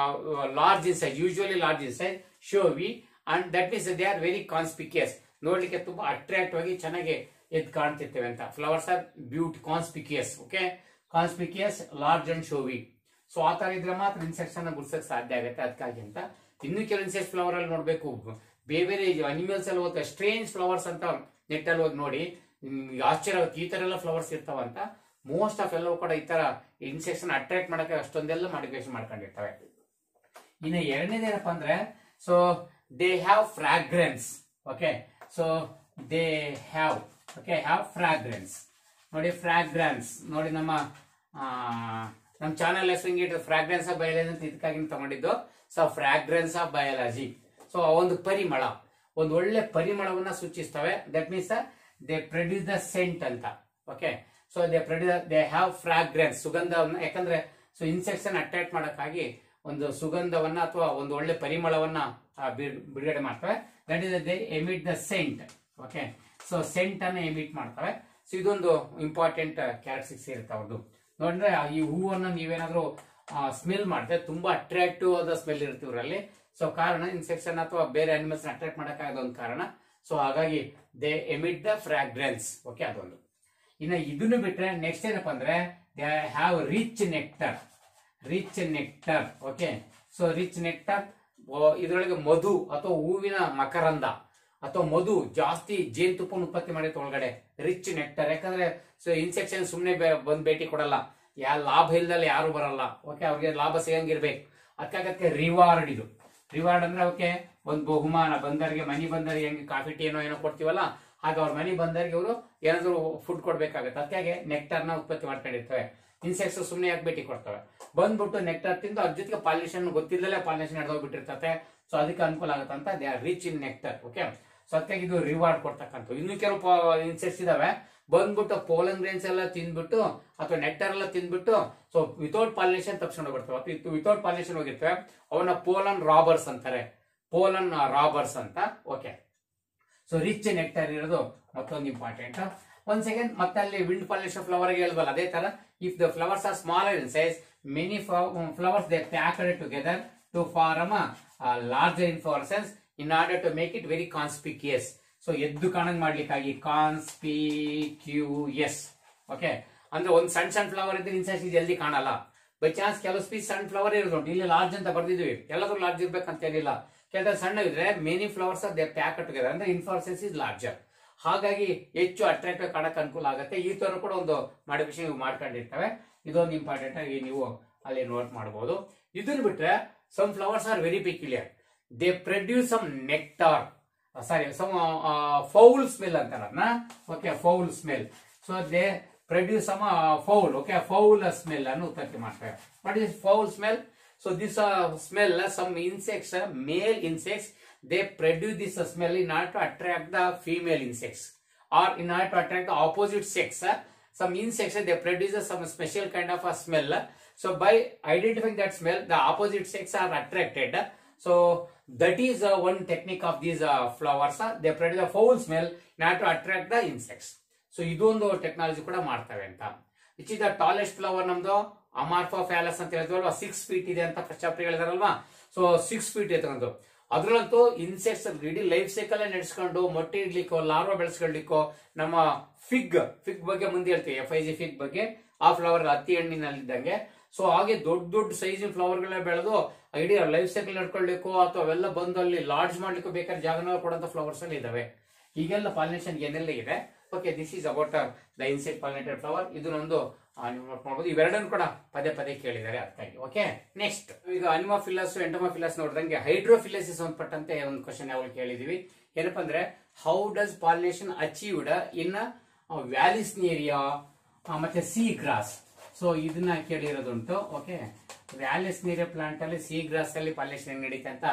large in size, usually large in size, showy, and that means they are very conspicuous. ನೋಡ್ಲಿಕ್ಕೆ ತುಂಬಾ attract ಆಗಿ ಚೆನ್ನಾಗಿ ಎದ್ದು ಕಾಣ್ತಿರ್ತೇವೆ ಅಂತ. Flowers are conspicuous. Okay, conspicuous, large and showy. So ಆ ತರ ಇದ್ರೆ ಮಾತ್ರ ಇನ್ಸೆಕ್ಟ್ಸ್ ಅನ್ನ ಗುರ್ಸಕ್ ಸಾಧ್ಯ ಆಗುತ್ತೆ. ಅದಕ್ಕಾಗಿ ಅಂತ ಇನ್ನು ಕೆಲವು ಇನ್ಸೆಕ್ಟ್ಸ್ ಫ್ಲವರ್ ಅಲ್ಲಿ ನೋಡ್ಬೇಕು, ಬೇರೆ ಬೇರೆ ಅನಿಮಲ್ಸ್ ಅಲ್ಲಿ ಹೋಗ್ತಾರೆ, ಸ್ಟ್ರೇಂಜ್ ಫ್ಲವರ್ಸ್ ಅಂತ ನೆಟ್ ಅಲ್ಲಿ ಹೋಗಿ ನೋಡಿ, ಆಶ್ಚರ್ಯ ಈ ತರ ಎಲ್ಲ ಫ್ಲವರ್ಸ್ ಇರ್ತಾವಂತ. ಮೋಸ್ಟ್ ಆಫ್ ಎಲ್ಲವೂ ಕೂಡ ಈ ತರ ಇನ್ಸೆಕ್ಟ್ಸ್ ಅಟ್ರಾಕ್ಟ್ ಮಾಡಕ್ಕೆ ಅಷ್ಟೊಂದೆಲ್ಲ ಮಾಡಿಫಿಕೇಶನ್ ಮಾಡ್ಕೊಂಡಿರ್ತವೆ. ಇನ್ನು ಎರಡನೇದೇನಪ್ಪ ಅಂದ್ರೆ, so they have fragrance. Okay, so they have fragrance. ನೋಡಿ, ಫ್ರಾಗ್ರೆನ್ಸ್ ನೋಡಿ, ನಮ್ಮ ಚಾನಲ್ ಹೆಸರು ಹಿಂಗೆ ಫ್ರಾಗ್ರೆನ್ಸ್ ಆಫ್ ಬಯಾಲಜಿ ಅಂತ ಇದಕ್ಕಾಗಿ ತಗೊಂಡಿದ್ದು. So fragrance of biology, so ಒಂದು ಪರಿಮಳ, ಒಂದು ಒಳ್ಳೆ ಪರಿಮಳವನ್ನ ಸೂಚಿಸ್ತವೆ. That means they produce the scent ಅಂತ. Okay, so they have fragrance, ಸುಗಂಧವನ್ನ. ಯಾಕಂದ್ರೆ ಸೊ ಇನ್ಸೆಕ್ಟ್ಸ್ ಅನ್ನ ಅಟ್ರಾಕ್ಟ್ ಮಾಡಕ್ಕಾಗಿ ಒಂದು ಸುಗಂಧವನ್ನ ಅಥವಾ ಒಂದು ಒಳ್ಳೆ ಪರಿಮಳವನ್ನ ಬಿಡುಗಡೆ ಮಾಡ್ತವೆ. That is they emit the scent. Okay, so scent ಅನ್ನ ಎಮಿಟ್ ಮಾಡ್ತವೆ. ಸೊ ಇದೊಂದು ಇಂಪಾರ್ಟೆಂಟ್ ಕ್ಯಾರೆಕ್ಟರಿಸ್ಟಿಕ್ಸ್ ಇರುತ್ತೆ ಅವ್ರದ್ದು. ನೋಡಿದ್ರೆ ಈ ಹೂವನ್ನ ನೀವೇನಾದ್ರೂ ಸ್ಮೆಲ್ ಮಾಡಿದ್ರೆ ತುಂಬಾ ಅಟ್ರಾಕ್ಟಿವ್ ಆದ ಸ್ಮೆಲ್ ಇರುತ್ತೆ ಇವರಲ್ಲಿ. ಸೊ ಕಾರಣ ಇನ್ಸೆಕ್ಟ್ಸ್ ಅನ್ನ ಅಥವಾ ಬೇರೆ ಅನಿಮಲ್ಸ್ ಅಟ್ರಾಕ್ಟ್ ಮಾಡಕ್ಕಾಗದ ಒಂದು ಕಾರಣ. ಸೊ ಹಾಗಾಗಿ they emit the fragrance. Okay, ಅದೊಂದು. ಇನ್ನು ಇದನ್ನು ಬಿಟ್ರೆ ನೆಕ್ಸ್ಟ್ ಏನಪ್ಪಾ ಅಂದ್ರೆ, they have rich nectar. Okay, so rich nectar ಇದರೊಳಗೆ ಮಧು ಅಥವಾ ಹೂವಿನ ಮಕರಂದ ಅಥವಾ ಮಧು ಜಾಸ್ತಿ ಜೇನುತುಪ್ಪನ ಉತ್ಪತ್ತಿ ಮಾಡಿರುತ್ತೆ ಒಳಗಡೆ, ರಿಚ್ ನೆಕ್ಟರ್. ಯಾಕಂದ್ರೆ ಇನ್ಸೆಕ್ಷನ್ ಸುಮ್ಮನೆ ಬಂದ್ ಭೇಟಿ ಕೊಡಲ್ಲ, ಲಾಭ ಇಲ್ದಲ್ಲಿ ಯಾರು ಬರಲ್ಲ. ಓಕೆ, ಅವ್ರಿಗೆ ಲಾಭ ಸಿಗಂಗಿರ್ಬೇಕು. ಅದಕ್ಕೆ ರಿವಾರ್ಡ್. ಇದು ರಿವಾರ್ಡ್ ಅಂದ್ರೆ ಅವಕ್ಕೆ ಒಂದು ಬಹುಮಾನ. ಬಂದರಿಗೆ ಮನಿ ಬಂದರಿಗೆ ಹೆಂಗೆ ಕಾಫಿ ಟೀ ಏನೋ ಕೊಡ್ತೀವಲ್ಲ, ಹಾಗೆ ಅವ್ರ ಮನಿ ಬಂದರಿಗೆ ಇವರು ಏನಾದ್ರು ಫುಡ್ ಕೊಡ್ಬೇಕಾಗತ್ತೆ. ಅದಕ್ಕೆ ನೆಕ್ಟರ್ನ ಉತ್ಪತ್ತಿ ಮಾಡ್ಕೊಂಡಿರ್ತವೆ. ಇನ್ಸೆಕ್ಟ್ಸ್ ಸುಮ್ಮನೆ ಯಾಕೆ ಭೇಟಿ ಕೊಡ್ತವೆ, ಬಂದ್ಬಿಟ್ಟು ನೆಕ್ಟರ್ ತಿಂದು ಅದ್ರ ಜೊತೆಗೆ ಪಾಲಿನೇಷನ್ ಗೊತ್ತಿಲ್ಲದೆ ಪಾಲಿನೇಷನ್ ನಡೆದೋಗ್ಬಿಟ್ಟಿರ್ತತೆ. ಸೊ ಅದಕ್ಕೆ ಅನುಕೂಲ ಆಗುತ್ತೆ ಅಂತ they are rich in nectar. Okay, so ಅದಕ್ಕಾಗಿ ಇದು ರಿವಾರ್ಡ್ ಕೊಡ್ತಕ್ಕಂಥ. ಇನ್ನು ಕೆಲವು ಇನ್ಸೆಕ್ಟ್ಸ್ ಇದಾವೆ ಬಂದ್ಬಿಟ್ಟು ಪೋಲನ್ ಗ್ರೇನ್ಸ್ ಎಲ್ಲ ತಿಂದ್ಬಿಟ್ಟು ಅಥವಾ ನೆಕ್ಟರ್ ಎಲ್ಲ ತಿಂದ್ಬಿಟ್ಟು ಸೊ ವಿತೌಟ್ ಪಾಲಿನೇಷನ್ ತಪ್ಸ್ಕೊಂಡು ಬರ್ತವೆ. ವಿತೌಟ್ ಪಾಲಿನೇಷನ್ ಹೋಗಿರ್ತವೆ, ಅವನ್ನ ಪೋಲನ್ ರಾಬರ್ಸ್ ಅಂತಾರೆ. ಪೋಲನ್ ರಾಬರ್ಸ್ ಅಂತ. ಓಕೆ, ಸೊ ರಿಚ್ ನೆಕ್ಟರ್ ಇರೋದು ಮತ್ತೊಂದು ಇಂಪಾರ್ಟೆಂಟ್. ಒಂದ್ ಸೆಕೆಂಡ್, ಮತ್ತೆ ಅಲ್ಲಿ ವಿಂಡ್ ಪಾಲಿನೇಷನ್ ಫ್ಲವರ್ ಹೇಳ್ಬಲ್ಲ, ಅದೇ ತರ if the flowers are smaller in size, many flowers they packed together to form a larger inflorescence in order to make it very conspicuous. So ಎದ್ದು ಕಾಣಂಗ್ ಮಾಡ್ಲಿಕ್ಕಾಗಿ ಕಾನ್ಸ್ಪಿಕ್ಯೂಯಸ್. ಓಕೆ, ಅಂದ್ರೆ ಒಂದು ಸಣ್ಣ ಸಣ್ಣ ಫ್ಲವರ್ ಇದ್ರೆ ಇನ್ಸೆಕ್ಟ್ಸ್ ಜಲ್ದಿ ಕಾಣಲ್ಲ. ಬೈ ಚಾನ್ಸ್ ಕೆಲವು ಸ್ಪೀಸ್ ಸಣ್ಣ ಫ್ಲವರ್ ಇರೋದು, ಇಲ್ಲಿ ಲಾರ್ಜ್ ಅಂತ ಬರ್ದಿದ್ವಿ, ಎಲ್ಲರೂ ಲಾರ್ಜ್ ಇರ್ಬೇಕಂತ ಏನಿಲ್ಲ. ಕೆಲವು ಸಣ್ಣ ಇದ್ರೆ many flowers they packed together ಅಂದ್ರೆ ಇನ್ಫ್ಲೋರೆಸೆನ್ಸ್ ಇಸ್ ಲಾರ್ಜರ್. ಹಾಗಾಗಿ ಹೆಚ್ಚು ಅಟ್ರಾಕ್ಟಿವ್ ಕಾಣಕ್ ಅನುಕೂಲ ಆಗುತ್ತೆ. ಈ ತರ ಕೂಡ ಒಂದು ಮಾಡಿಫಿಕೇಶನ್ ನೀವು ಮಾಡ್ಕೊಂಡಿರ್ತವೆ. ಇದೊಂದು ಇಂಪಾರ್ಟೆಂಟ್ ಆಗಿ ನೀವು ಅಲ್ಲಿ ನೋಟ್ ಮಾಡಬಹುದು. ಇದನ್ನ ಬಿಟ್ರೆ some flowers are very peculiar. They produce some nectar, sorry some foul smell ಅಂತಾರನ್ನ. Okay, foul smell. So they produce some foul. Okay, foul smell ಅನ್ನು ಉತ್ಪತ್ತಿ ಮಾಡ್ತಾರೆ. What is foul smell? So this smell some insects, male insects, they produce this smell in order to attract the female insects or in order to attract the opposite sex. Some insects they produce some special kind of a smell. So by identifying that smell, the opposite sex are attracted. So that is one technique of these flowers. They produce a foul smell in order to attract the insects. So ಇದೊಂದು technology ಕೂಡ ಮಾಡ್ತವೆ ಅಂತ. Which is the tallest flower ನಮ್ದು ಅಮಾರ್ಫೋಫ್ಯಾಲಸ್ ಅಂತ ಹೇಳಿದ್ವಲ್ವಾ, 6 feet ಇದೆ ಅಂತ first chapter ಹೇಳಿದಾರಲ್ವಾ. So 6 feet ಇದೆ ತಗೊಂಡು. ಅದ್ರಲ್ಲಂತೂ ಇನ್ಸೆಕ್ಟ್ಸ್ ಇಡೀ ಲೈಫ್ ಸೈಕಲ್ ನಡೆಸ್ಕೊಂಡು ಮೊಟ್ಟೆ ಇಡ್ಲಿಕ್ಕೋ ಲಾರ್ವಾ ಬೆಳೆಸ್ಕೊಳ್ಲಿಕ್ಕೋ, ನಮ್ಮ ಫಿಗ್ ಬಗ್ಗೆ ಮುಂದೆ ಹೇಳ್ತೀವಿ, FIG ಫಿಗ್ ಬಗ್ಗೆ, ಆ ಫ್ಲವರ್ ಹತ್ತಿ ಹಣ್ಣಿನಲ್ಲಿದ್ದಂಗೆ. ಸೊ ಹಾಗೆ ದೊಡ್ಡ ದೊಡ್ಡ ಸೈಜಿನ ಫ್ಲವರ್ ಗಳೇ ಬೆಳೆದು ಇಡೀ ಲೈಫ್ ಸೈಕಲ್ ನಡ್ಕೊಳ್ಲಿಕ್ಕೋ ಅಥವಾ ಅವೆಲ್ಲ ಬಂದು ಅಲ್ಲಿ ಲಾಡ್ಜ್ ಮಾಡ್ಲಿಕ್ಕೋ ಬೇಕಾದ್ರೆ ಜಾಗನ ಕೊಡಂತ ಫ್ಲವರ್ಸ್ ಅಲ್ಲಿ ಇದಾವೆ. ಈಗೆಲ್ಲ ಪಾಲಿನೇಷನ್ ಏನೆಲ್ಲ ಇದೆ. Okay, this is about the insect pollinated flower. ಇದನ್ನೊಂದು ನೀವು ನೋಟ್ ಮಾಡಬಹುದು. ಇವೆರಡನ್ನು ಕೂಡ ಪದೇ ಪದೇ ಕೇಳಿದ್ದಾರೆ ಅದಕ್ಕಾಗಿ. ಓಕೆ, ನೆಕ್ಸ್ಟ್ ಈಗ ಅನಿಮೋಫಿಲಸ್ ಎಂಟೋಮೋಫಿಲಸ್ ನೋಡಿದಂಗೆ ಹೈಡ್ರೋಫಿಲಸ್ ಸಂಬಂಧಪಟ್ಟಂತೆ ಒಂದು ಕ್ವಶನ್ ಯಾವಾಗ ಕೇಳಿದೀವಿ. ಏನಪ್ಪಾ ಅಂದ್ರೆ, ಹೌ ಡಸ್ ಪಾಲಿನೇಷನ್ ಅಚೀವ್ಡ್ ಇನ್ ವ್ಯಾಲಿಸ್ನೇರಿಯಾ ಮತ್ತೆ ಸೀ ಗ್ರಾಸ್. ಸೊ ಇದನ್ನ ಕೇಳಿರೋದುಂಟು. ಓಕೆ, ವ್ಯಾಲಿಸ್ನೇರಿಯಾ ಪ್ಲಾಂಟ್ ಅಲ್ಲಿ ಸಿ ಗ್ರಾಸ್ ಅಲ್ಲಿ ಪಾಲಿನೇಷನ್ ಹೆಂಗ್ ನಡೀತೆ ಅಂತ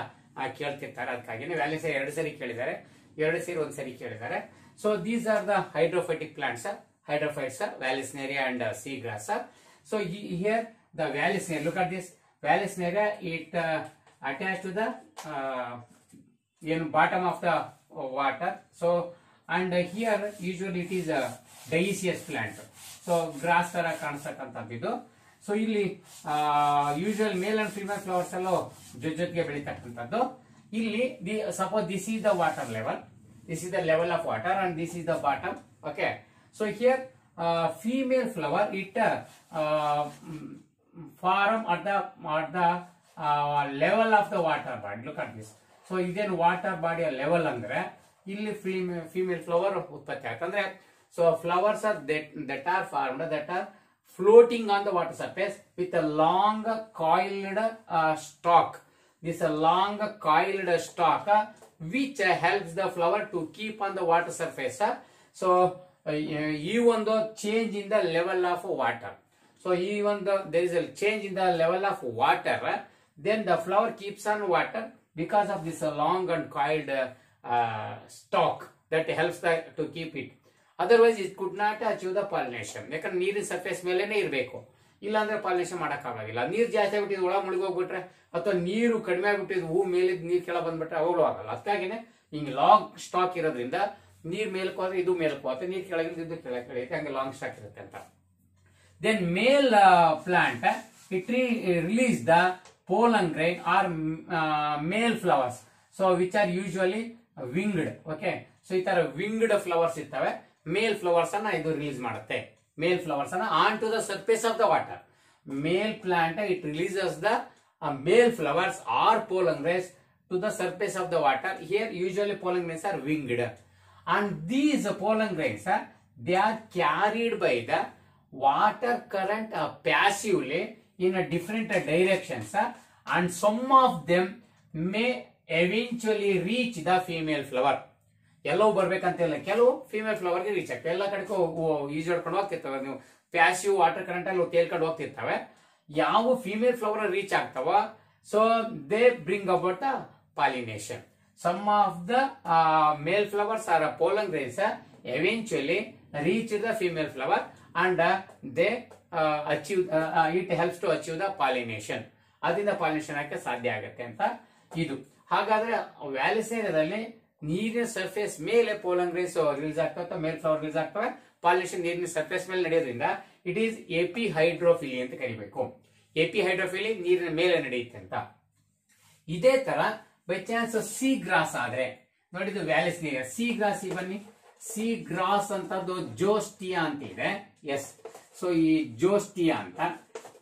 ಕೇಳ್ತಿರ್ತಾರೆ. ಅದಕ್ಕಾಗಿನೇ ವ್ಯಾಲಿಸ್ನೇರಿಯಾ 2 ಸರಿ ಕೇಳಿದ್ದಾರೆ, 2 ಸೇರಿ 1 ಸರಿ ಕೇಳಿದ್ದಾರೆ. So these are the hydrophytic plants. Hydrophytes, Vallisneria and seagrass. So here the Vallisneria, look at this Vallisneria, it attached to the bottom of the water. So and here usually it is a dioecious plant. So grass tara ಕಾಣಿಸತಕ್ಕಂಥದ್ದು. So ಇಲ್ಲಿ usual male and female flowers ಎಲ್ಲ ಜೊತೆಗೆ ಬೆಳೀತಕ್ಕಂಥದ್ದು. ಇಲ್ಲಿ suppose this is the water level, this is the level of water and this is the bottom. Okay. So here female flower it form at the level of the water body. Look at this. So ಇದೇನು water body level ಅಂದ್ರೆ ಇಲ್ಲಿ female flower ಉತ್ಪತ್ತಿ ಆಗುತ್ತೆ ಅಂದ್ರೆ. So flowers are that are formed, that are floating on the water surface with a long coiled stalk. This long coiled stalk which helps the flower to keep on the water surface. So even though change in the level of water, so even though there is a change in the level of water, then the flower keeps on water because of this long and coiled stalk that helps to keep it. Otherwise it could not achieve the pollination. ಯಾಕಂದ್ರೆ ನೀರಿನ surface ಮೇಲೆನೇ ಇರಬೇಕು, ಇಲ್ಲಾಂದ್ರೆ pollination ಮಾಡಕ್ಕಾಗಿಲ್ಲ. ನೀರು ಜಾಸ್ತಿ ಆಗ್ಬಿಟ್ಟಿದ್ ಒಳ ಮುಳುಗೋಗ್ಬಿಟ್ರೆ ಅಥವಾ ನೀರು ಕಡಿಮೆ ಆಗ್ಬಿಟ್ಟಿದ್ ಹೂ ಮೇಲಿದ್ ನೀರ್ ಕೆಳ ಬಂದ್ಬಿಟ್ರೆ ಅವಾಗಲೂ ಆಗಲ್ಲ. ಅದಕ್ಕಾಗಿನೇ ಹಿಂಗ್ ಲಾಂಗ್ ಸ್ಟಾಕ್ ಇರೋದ್ರಿಂದ ನೀರ್ ಮೇಲಕ್ಕೆ ಹೋದ್ರೆ ಇದು ಮೇಲಕ್ಕೆ ಹೋಗುತ್ತೆ, ನೀರ್ ಕೆಳಗಿದ್ದು ಇದು ಕೆಳಗೆ ಇಳಿಯುತ್ತೆ, ಹಂಗೆ ಲಾಂಗ್ ಸ್ಟಾಕ್ ಇರುತ್ತೆ ಅಂತ. Then male plant it release the pollen grain or male flowers, so which are usually winged. Okay, so ಈ ತರ winged flowers ಇರ್ತವೆ. ಮೇಲ್ ಫ್ಲವರ್ಸ್ ಅನ್ನ ಇದು ರಿಲೀಸ್ ಮಾಡುತ್ತೆ. ಮೇಲ್ ಫ್ಲವರ್ಸ್ ಅನ್ನ on to the surface of the water. Male plant it releases the male flowers R pollen grains to the surface of the water. Here usually pollen grains are winged, and these pollen grains they are carried by the water current passively in a different directions, and some of them may eventually reach the female flower. ಎಲ್ಲವೂ ಬರ್ಬೇಕಂತಿಲ್ಲ, ಕೆಲವು female flower ಗೆ reach ಆಗ್ತವೆ. ಎಲ್ಲ ಕಡೆಗೂ ಈಜಾಡ್ಕೊಂಡು ಹೋಗ್ತಿರ್ತವೆ. ನೀವು passive water current ಅಲ್ಲಿ ತೇಲ್ಕೊಂಡು ಹೋಗ್ತಿರ್ತವೆ. ಯಾವ ಫೀಮೇಲ್ ಫ್ಲವರ್ ರೀಚ್ ಆಗ್ತಾವ, so they bring about the pollination. Some of the male flowers R pollen grains eventually reach the female flower and they achieve it helps to achieve the pollination. ಅದರಿಂದ pollination ಆಗಕ್ಕೆ ಸಾಧ್ಯ ಆಗುತ್ತೆ ಅಂತ ಇದು. ಹಾಗಾದ್ರೆ ವ್ಯಾಲಿಸ್ನೇರಿಯಾದಲ್ಲಿ ನೀರಿನ surface ಮೇಲೆ pollen grains ರಿಲೀಸ್ ಆಗ್ತವೆ, ಮೇಲ್ ಫ್ಲವರ್ ರಿಲೀಸ್ ಆಗ್ತವೆ. ಪಾಲಿನೇಷನ್ ನೀರಿನ ಸರ್ಫೇಸ್ ಮೇಲೆ ನಡೆಯೋದ್ರಿಂದ ಇಟ್ ಈಸ್ ಎಪಿ ಹೈಡ್ರೋಫಿಲಿ ಅಂತ ಕರಿಬೇಕು. ಎಪಿ ಹೈಡ್ರೋಫಿಲಿ ನೀರಿನ ಮೇಲೆ ನಡೆಯುತ್ತೆ ಅಂತ. ಇದೇ ತರ ಬೈ ಚಾನ್ಸ್ ಸಿ ಗ್ರಾಸ್ ಆದ್ರೆ ನೋಡಿದ್ದು ವ್ಯಾಲಿಸ್ನೇರಿಯಾ. ಸಿ ಗ್ರಾಸ್ ಬನ್ನಿ, ಸಿ ಗ್ರಾಸ್ ಅಂತದ್ದು ಜೋಸ್ಟಿಯಾ ಅಂತ ಇದೆ. ಎಸ್, ಸೊ ಈ ಜೋಸ್ಟಿಯಾ ಅಂತ,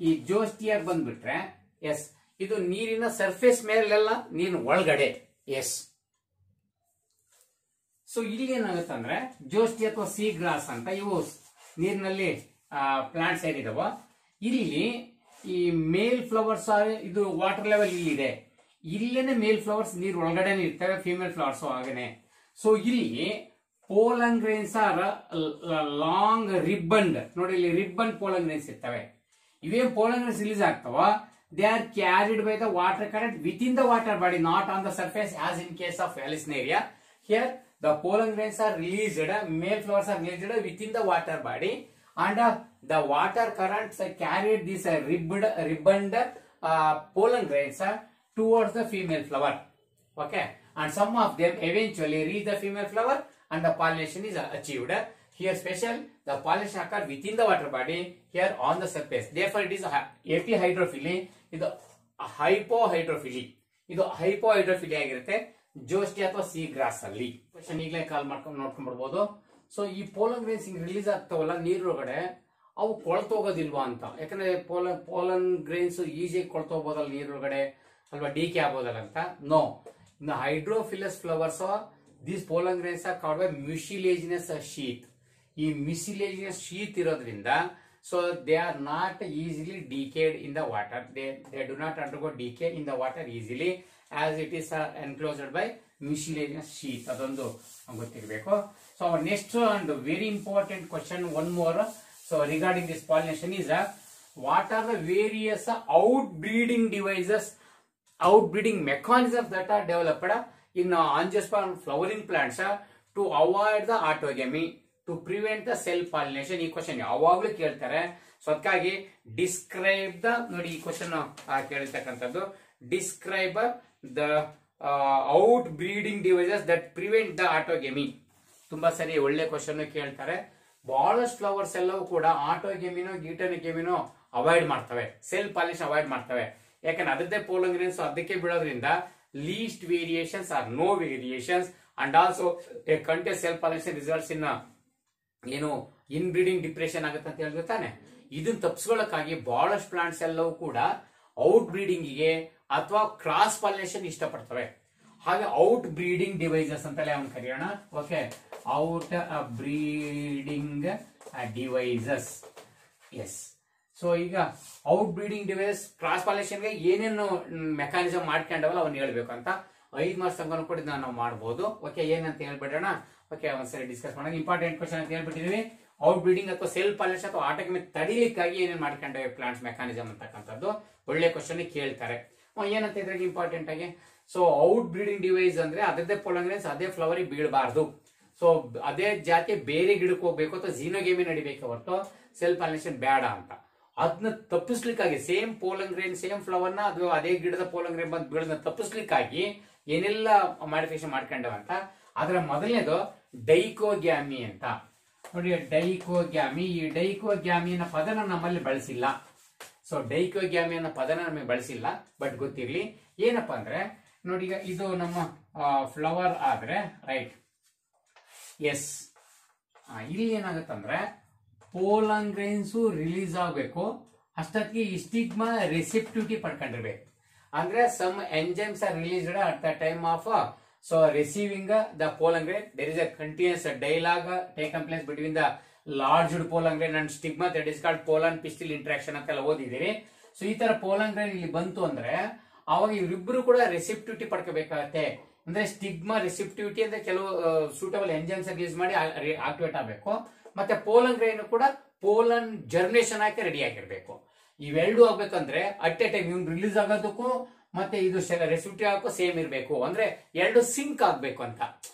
ಈ ಜೋಸ್ಟಿಯಾ ಬಂದ್ಬಿಟ್ರೆ ಎಸ್, ಇದು ನೀರಿನ ಸರ್ಫೇಸ್ ಮೇಲೆಲ್ಲ ನೀರಿನ ಒಳಗಡೆ. ಎಸ್, ಸೊ ಇಲ್ಲಿ ಏನಾಗುತ್ತೆ ಅಂದ್ರೆ ಜೋಸ್ಟಿ ಅಥವಾ ಸಿ ಗ್ರಾಸ್ ಅಂತ ಇವು ನೀರಿನಲ್ಲಿ ಪ್ಲಾಂಟ್ಸ್ ಏನಿದಾವ. ಇಲ್ಲಿ ಈ ಮೇಲ್ ಫ್ಲವರ್ಸ್ ಇದು ವಾಟರ್ ಲೆವೆಲ್ ಇಲ್ಲಿದೆ, ಇಲ್ಲೇನೆ ಮೇಲ್ ಫ್ಲವರ್ಸ್ ನೀರ್ ಒಳಗಡೆ ಇರ್ತವೆ, ಫೀಮೇಲ್ ಫ್ಲವರ್ಸ್ ಹಾಗೇನೆ. ಸೊ ಇಲ್ಲಿ pollen grains ಆರ್ ಲಾಂಗ್ ರಿಬ್ಬನ್ಡ್. ನೋಡಿ ಇಲ್ಲಿ ರಿಬ್ಬನ್ pollen grains ಇರ್ತವೆ. ಇವೇನ್ pollen grains ರಿಲೀಸ್ ಆಗ್ತಾವ, they are carried by the water current within the water body, not on the surface as in case of Vallisneria. Here the pollen grains are released, male flowers are released within the water body, and the water currents carried this ribboned pollen grains towards the female flower. Okay, and some of them eventually reach the female flower and the pollination is achieved. Here special, the pollination occurs within the water body, here on the surface. Therefore it is epihydrophily. ಇದು ಹೈಪೋಹೈಡ್ರೋಫಿಲಿ, ಇದು ಹೈಪೋಹೈಡ್ರೋಫಿಲಿ ಆಗಿರುತ್ತೆ ಜೋಸ್ಟಿ ಅಥವಾ C gross ಅಲ್ಲಿ. Question ಈಗಲೇ ಕಾಲ್ ಮಾಡ್ಕೊಂಡು ನೋಡ್ಕೊಂಡ್ಬಿಡ್ಬೋದು. So ಈ pollen grains release ಆಗ್ತಾವಲ್ಲ ನೀರೊಳಗಡೆ, ಅವು ಕೊಳ್ತೋಗೋದಿಲ್ವಾ ಅಂತ. ಯಾಕಂದ್ರೆ pollen grains ಈಸಿಯಾಗಿ ಕೊಳ್ತೋಗ್ಬೋದಲ್ಲ ನೀರೊಳಗಡೆ ಅಲ್ವಾ, ಡಿಕೆ ಆಗ್ಬೋದಲ್ಲ ಅಂತ. No, in hydrophilous flowers these pollen grains are called by mucilaginous sheath. ಈ ಮ್ಯುಸಿಲೇಜಿನಸ್ ಶೀತ್ ಇರೋದ್ರಿಂದ so they are not easily decayed in the water. They do not undergo decay in the water easily as it is enclosed by mucilaginous sheath. ಅದೊಂದು ಗೊತ್ತಿರಬೇಕು. So our next and very important question, one more. So regarding this pollination is what are the various outbreeding devices, outbreeding mechanisms that are developed in angiosperm flowering plants to avoid the autogamy, to prevent the self pollination. ಈ question ಯಾವಾಗ್ಲೂ ಕೇಳ್ತಾರೆ. So ಅದಕ್ಕಾಗಿ describe the, ನೋಡಿ ಈ question ಕೇಳಿರ್ತಕ್ಕಂಥದ್ದು, describe the outbreeding devices that prevent the autogamy. ತುಂಬಾ ಸರಿ ಒಳ್ಳೆ ಕ್ವಶನ್ ಕೇಳ್ತಾರೆ. ಬಹಳಷ್ಟು ಫ್ಲವರ್ಸ್ ಎಲ್ಲವೂ ಕೂಡ ಆಟೋಗೆಮಿನೋ ಗೀಟೋಗೆಮಿನೋ ಅವಾಯ್ಡ್ ಮಾಡ್ತವೆ, ಸೆಲ್ಫ್ ಪಾಲಿನೇಷನ್ ಅವಾಯ್ಡ್ ಮಾಡ್ತವೆ. ಯಾಕಂದ್ರೆ ಅದರದ್ದೇ pollen grains ಅದಕ್ಕೆ ಬಿಡೋದ್ರಿಂದ least variations are no variations and also a contest self pollination results in ಏನು ಇನ್ ಬ್ರೀಡಿಂಗ್ ಡಿಪ್ರೆಷನ್ ಆಗುತ್ತೆ ಅಂತ ಹೇಳಿದ್ರೆ ತಾನೆ. ಇದನ್ನ ತಪ್ಪಿಸ್ಕೊಳ್ಳಕ್ಕಾಗಿ ಬಹಳಷ್ಟು ಪ್ಲಾಂಟ್ಸ್ ಎಲ್ಲವೂ ಕೂಡ ಔಟ್ ಬ್ರೀಡಿಂಗ್ ಗೆ ಅಥವಾ ಕ್ರಾಸ್ ಪಾಲಿನೇಷನ್ ಇಷ್ಟಪಡ್ತವೆ. ಹಾಗೆ ಔಟ್ ಬ್ರೀಡಿಂಗ್ ಡಿವೈಸಸ್ ಅಂತಲೇ ಅವನು ಕರೆಯೋಣ. Okay, outbreeding devices. Yes, so ಈಗ outbreeding device cross pollination ಗೆ ಏನೇನು ಮೆಕ್ಯಾನಿಸಮ್ ಮಾಡ್ಕೊಂಡವಲ್ಲ ಅವನ್ನ ಹೇಳ್ಬೇಕು ಅಂತ 5 ಮಾರ್ಕ್ಸ್ ತನಕ ಕೂಡ ನಾವು ಮಾಡಬಹುದು. ಓಕೆ, ಏನಂತ ಹೇಳ್ಬಿಡೋಣ. ಓಕೆ, ಒಂದ್ಸರಿ ಡಿಸ್ಕಸ್ ಮಾಡೋಣ. ಇಂಪಾರ್ಟೆಂಟ್ ಕ್ವಶನ್ ಅಂತ ಹೇಳ್ಬಿಟ್ಟಿದೀವಿ. ಔಟ್ ಬ್ರೀಡಿಂಗ್ ಅಥವಾ ಸೆಲ್ಫ್ ಪಾಲಿನೇಷನ್ ಅಥವಾ ಆಟೋಗೆಮಿ ತಡಿಲಿಕ್ಕಾಗಿ ಏನೇನು ಮಾಡ್ಕೊಂಡವೆ ಪ್ಲಾಂಟ್ಸ್ ಮೆಕ್ಯಾನಿಸಮ್ ಅಂತಕ್ಕಂಥದ್ದು ಒಳ್ಳೆ ಕ್ವಶನ್ ಕೇಳ್ತಾರೆ. ಏನಂತ ಇದ್ರಾಗ ಇಂಪಾರ್ಟೆಂಟ್ ಆಗಿ, ಸೊ ಔಟ್ ಬ್ರೀಡಿಂಗ್ ಡಿವೈಸ್ ಅಂದ್ರೆ ಅದರದ್ದೇ pollen grains ಅದೇ ಫ್ಲವರ್ ಬೀಳಬಾರ್ದು. ಸೊ ಅದೇ ಜಾತಿ ಬೇರೆ ಗಿಡಕ್ಕೆ ಹೋಗ್ಬೇಕು ಅಥವಾ ಝೀನೋಗೆಮಿ ನಡಿಬೇಕು ಹೊರತು ಸೆಲ್ಫ್ ಪಾಲಿನೇಷನ್ ಬೇಡ ಅಂತ. ಅದನ್ನ ತಪ್ಪಿಸ್ಲಿಕ್ಕಾಗಿ same pollen grain same flower ನ ಅಥವಾ ಅದೇ ಗಿಡದ pollen grain ಬಂದು ಬೀಳೋದನ್ನ ತಪ್ಪಿಸ್ಲಿಕ್ಕಾಗಿ ಏನೆಲ್ಲ ಮಾಡಿಫಿಕೇಶನ್ ಮಾಡ್ಕೊಂಡವಂತ. ಅದರ ಮೊದಲನೇದು ಡೈಕೋಗ್ಯಾಮಿ ಅಂತ. ನೋಡಿ, ಡೈಕೋಗ್ಯಾಮಿ. ಈ ಡೈಕೋಗ್ಯಾಮಿ ಅನ್ನೋ ಪದನ ನಮ್ಮಲ್ಲಿ ಬಳಸಿಲ್ಲ. ಸೊ ಡೈಕೋಗ್ಯಾಮಿ ಅನ್ನೋ ಪದನ ನಮಗೆ ಬಳಸಿಲ್ಲ, ಬಟ್ ಗೊತ್ತಿರ್ಲಿ. ಏನಪ್ಪಾ ಅಂದ್ರೆ ನೋಡಿ, ಈಗ ಇದು ನಮ್ಮ ಫ್ಲವರ್ ಆದ್ರೆ ರೈಟ್. ಎಸ್, ಇಲ್ಲಿ ಏನಾಗುತ್ತಂದ್ರೆ pollen grains ರಿಲೀಸ್ ಆಗಬೇಕು, ಅಷ್ಟೊತ್ತಿಗೆ ಈ ಸ್ಟಿಗ್ಮಾ ರಿಸೆಪ್ಟಿವಿಟಿ ಪಡ್ಕೊಂಡಿರ್ಬೇಕು. ಅಂದ್ರೆ some enzymes are released at the time of so receiving the pollen grain. There is a continuous dialogue taken place between the lodged pollen grain and stigma, that is called pollen pistil interaction ಅಂತೆಲ್ಲ ಓದಿದಿರಿ. So ಈ ತರ pollen grain ಇಲ್ಲಿ ಬಂತು ಅಂದ್ರೆ ಅವಾಗ ಇವರಿಬ್ರು ಕೂಡ ರೆಸಿಪ್ಟಿವಿಟಿ ಪಡ್ಕೋಬೇಕಾಗತ್ತೆ. ಅಂದ್ರೆ ಸ್ಟಿಗ್ಮಾ ರೆಸಿಪ್ಟಿವಿಟಿ ಅಂದ್ರೆ ಕೆಲವು ಸೂಟಬಲ್ ಎಂಜೈಮ್ಸ್ ರಿಲೀಸ್ ಮಾಡಿ ಆಕ್ಟಿವೇಟ್ ಆಗಬೇಕು, ಮತ್ತೆ ಪೋಲನ್ ಗ್ರೈನ್ ಕೂಡ ಪೋಲನ್ ಜರ್ಮಿನೇಷನ್ ಆಗಿ ರೆಡಿ ಆಗಿರ್ಬೇಕು. ಇವೆರಡು ಆಗ್ಬೇಕಂದ್ರೆ ಅಟ್ ಎ ಟೈಮ್ ಇವ್ನು ರಿಲೀಸ್ ಆಗೋದಕ್ಕೂ ಮತ್ತೆ ಇದು ರೆಸಿಪ್ಟಿವ್ ಆಗಕ್ಕೂ ಸೇಮ್ ಇರಬೇಕು. ಅಂದ್ರೆ ಎರಡು ಸಿಂಕ್ ಆಗ್ಬೇಕು ಅಂತ.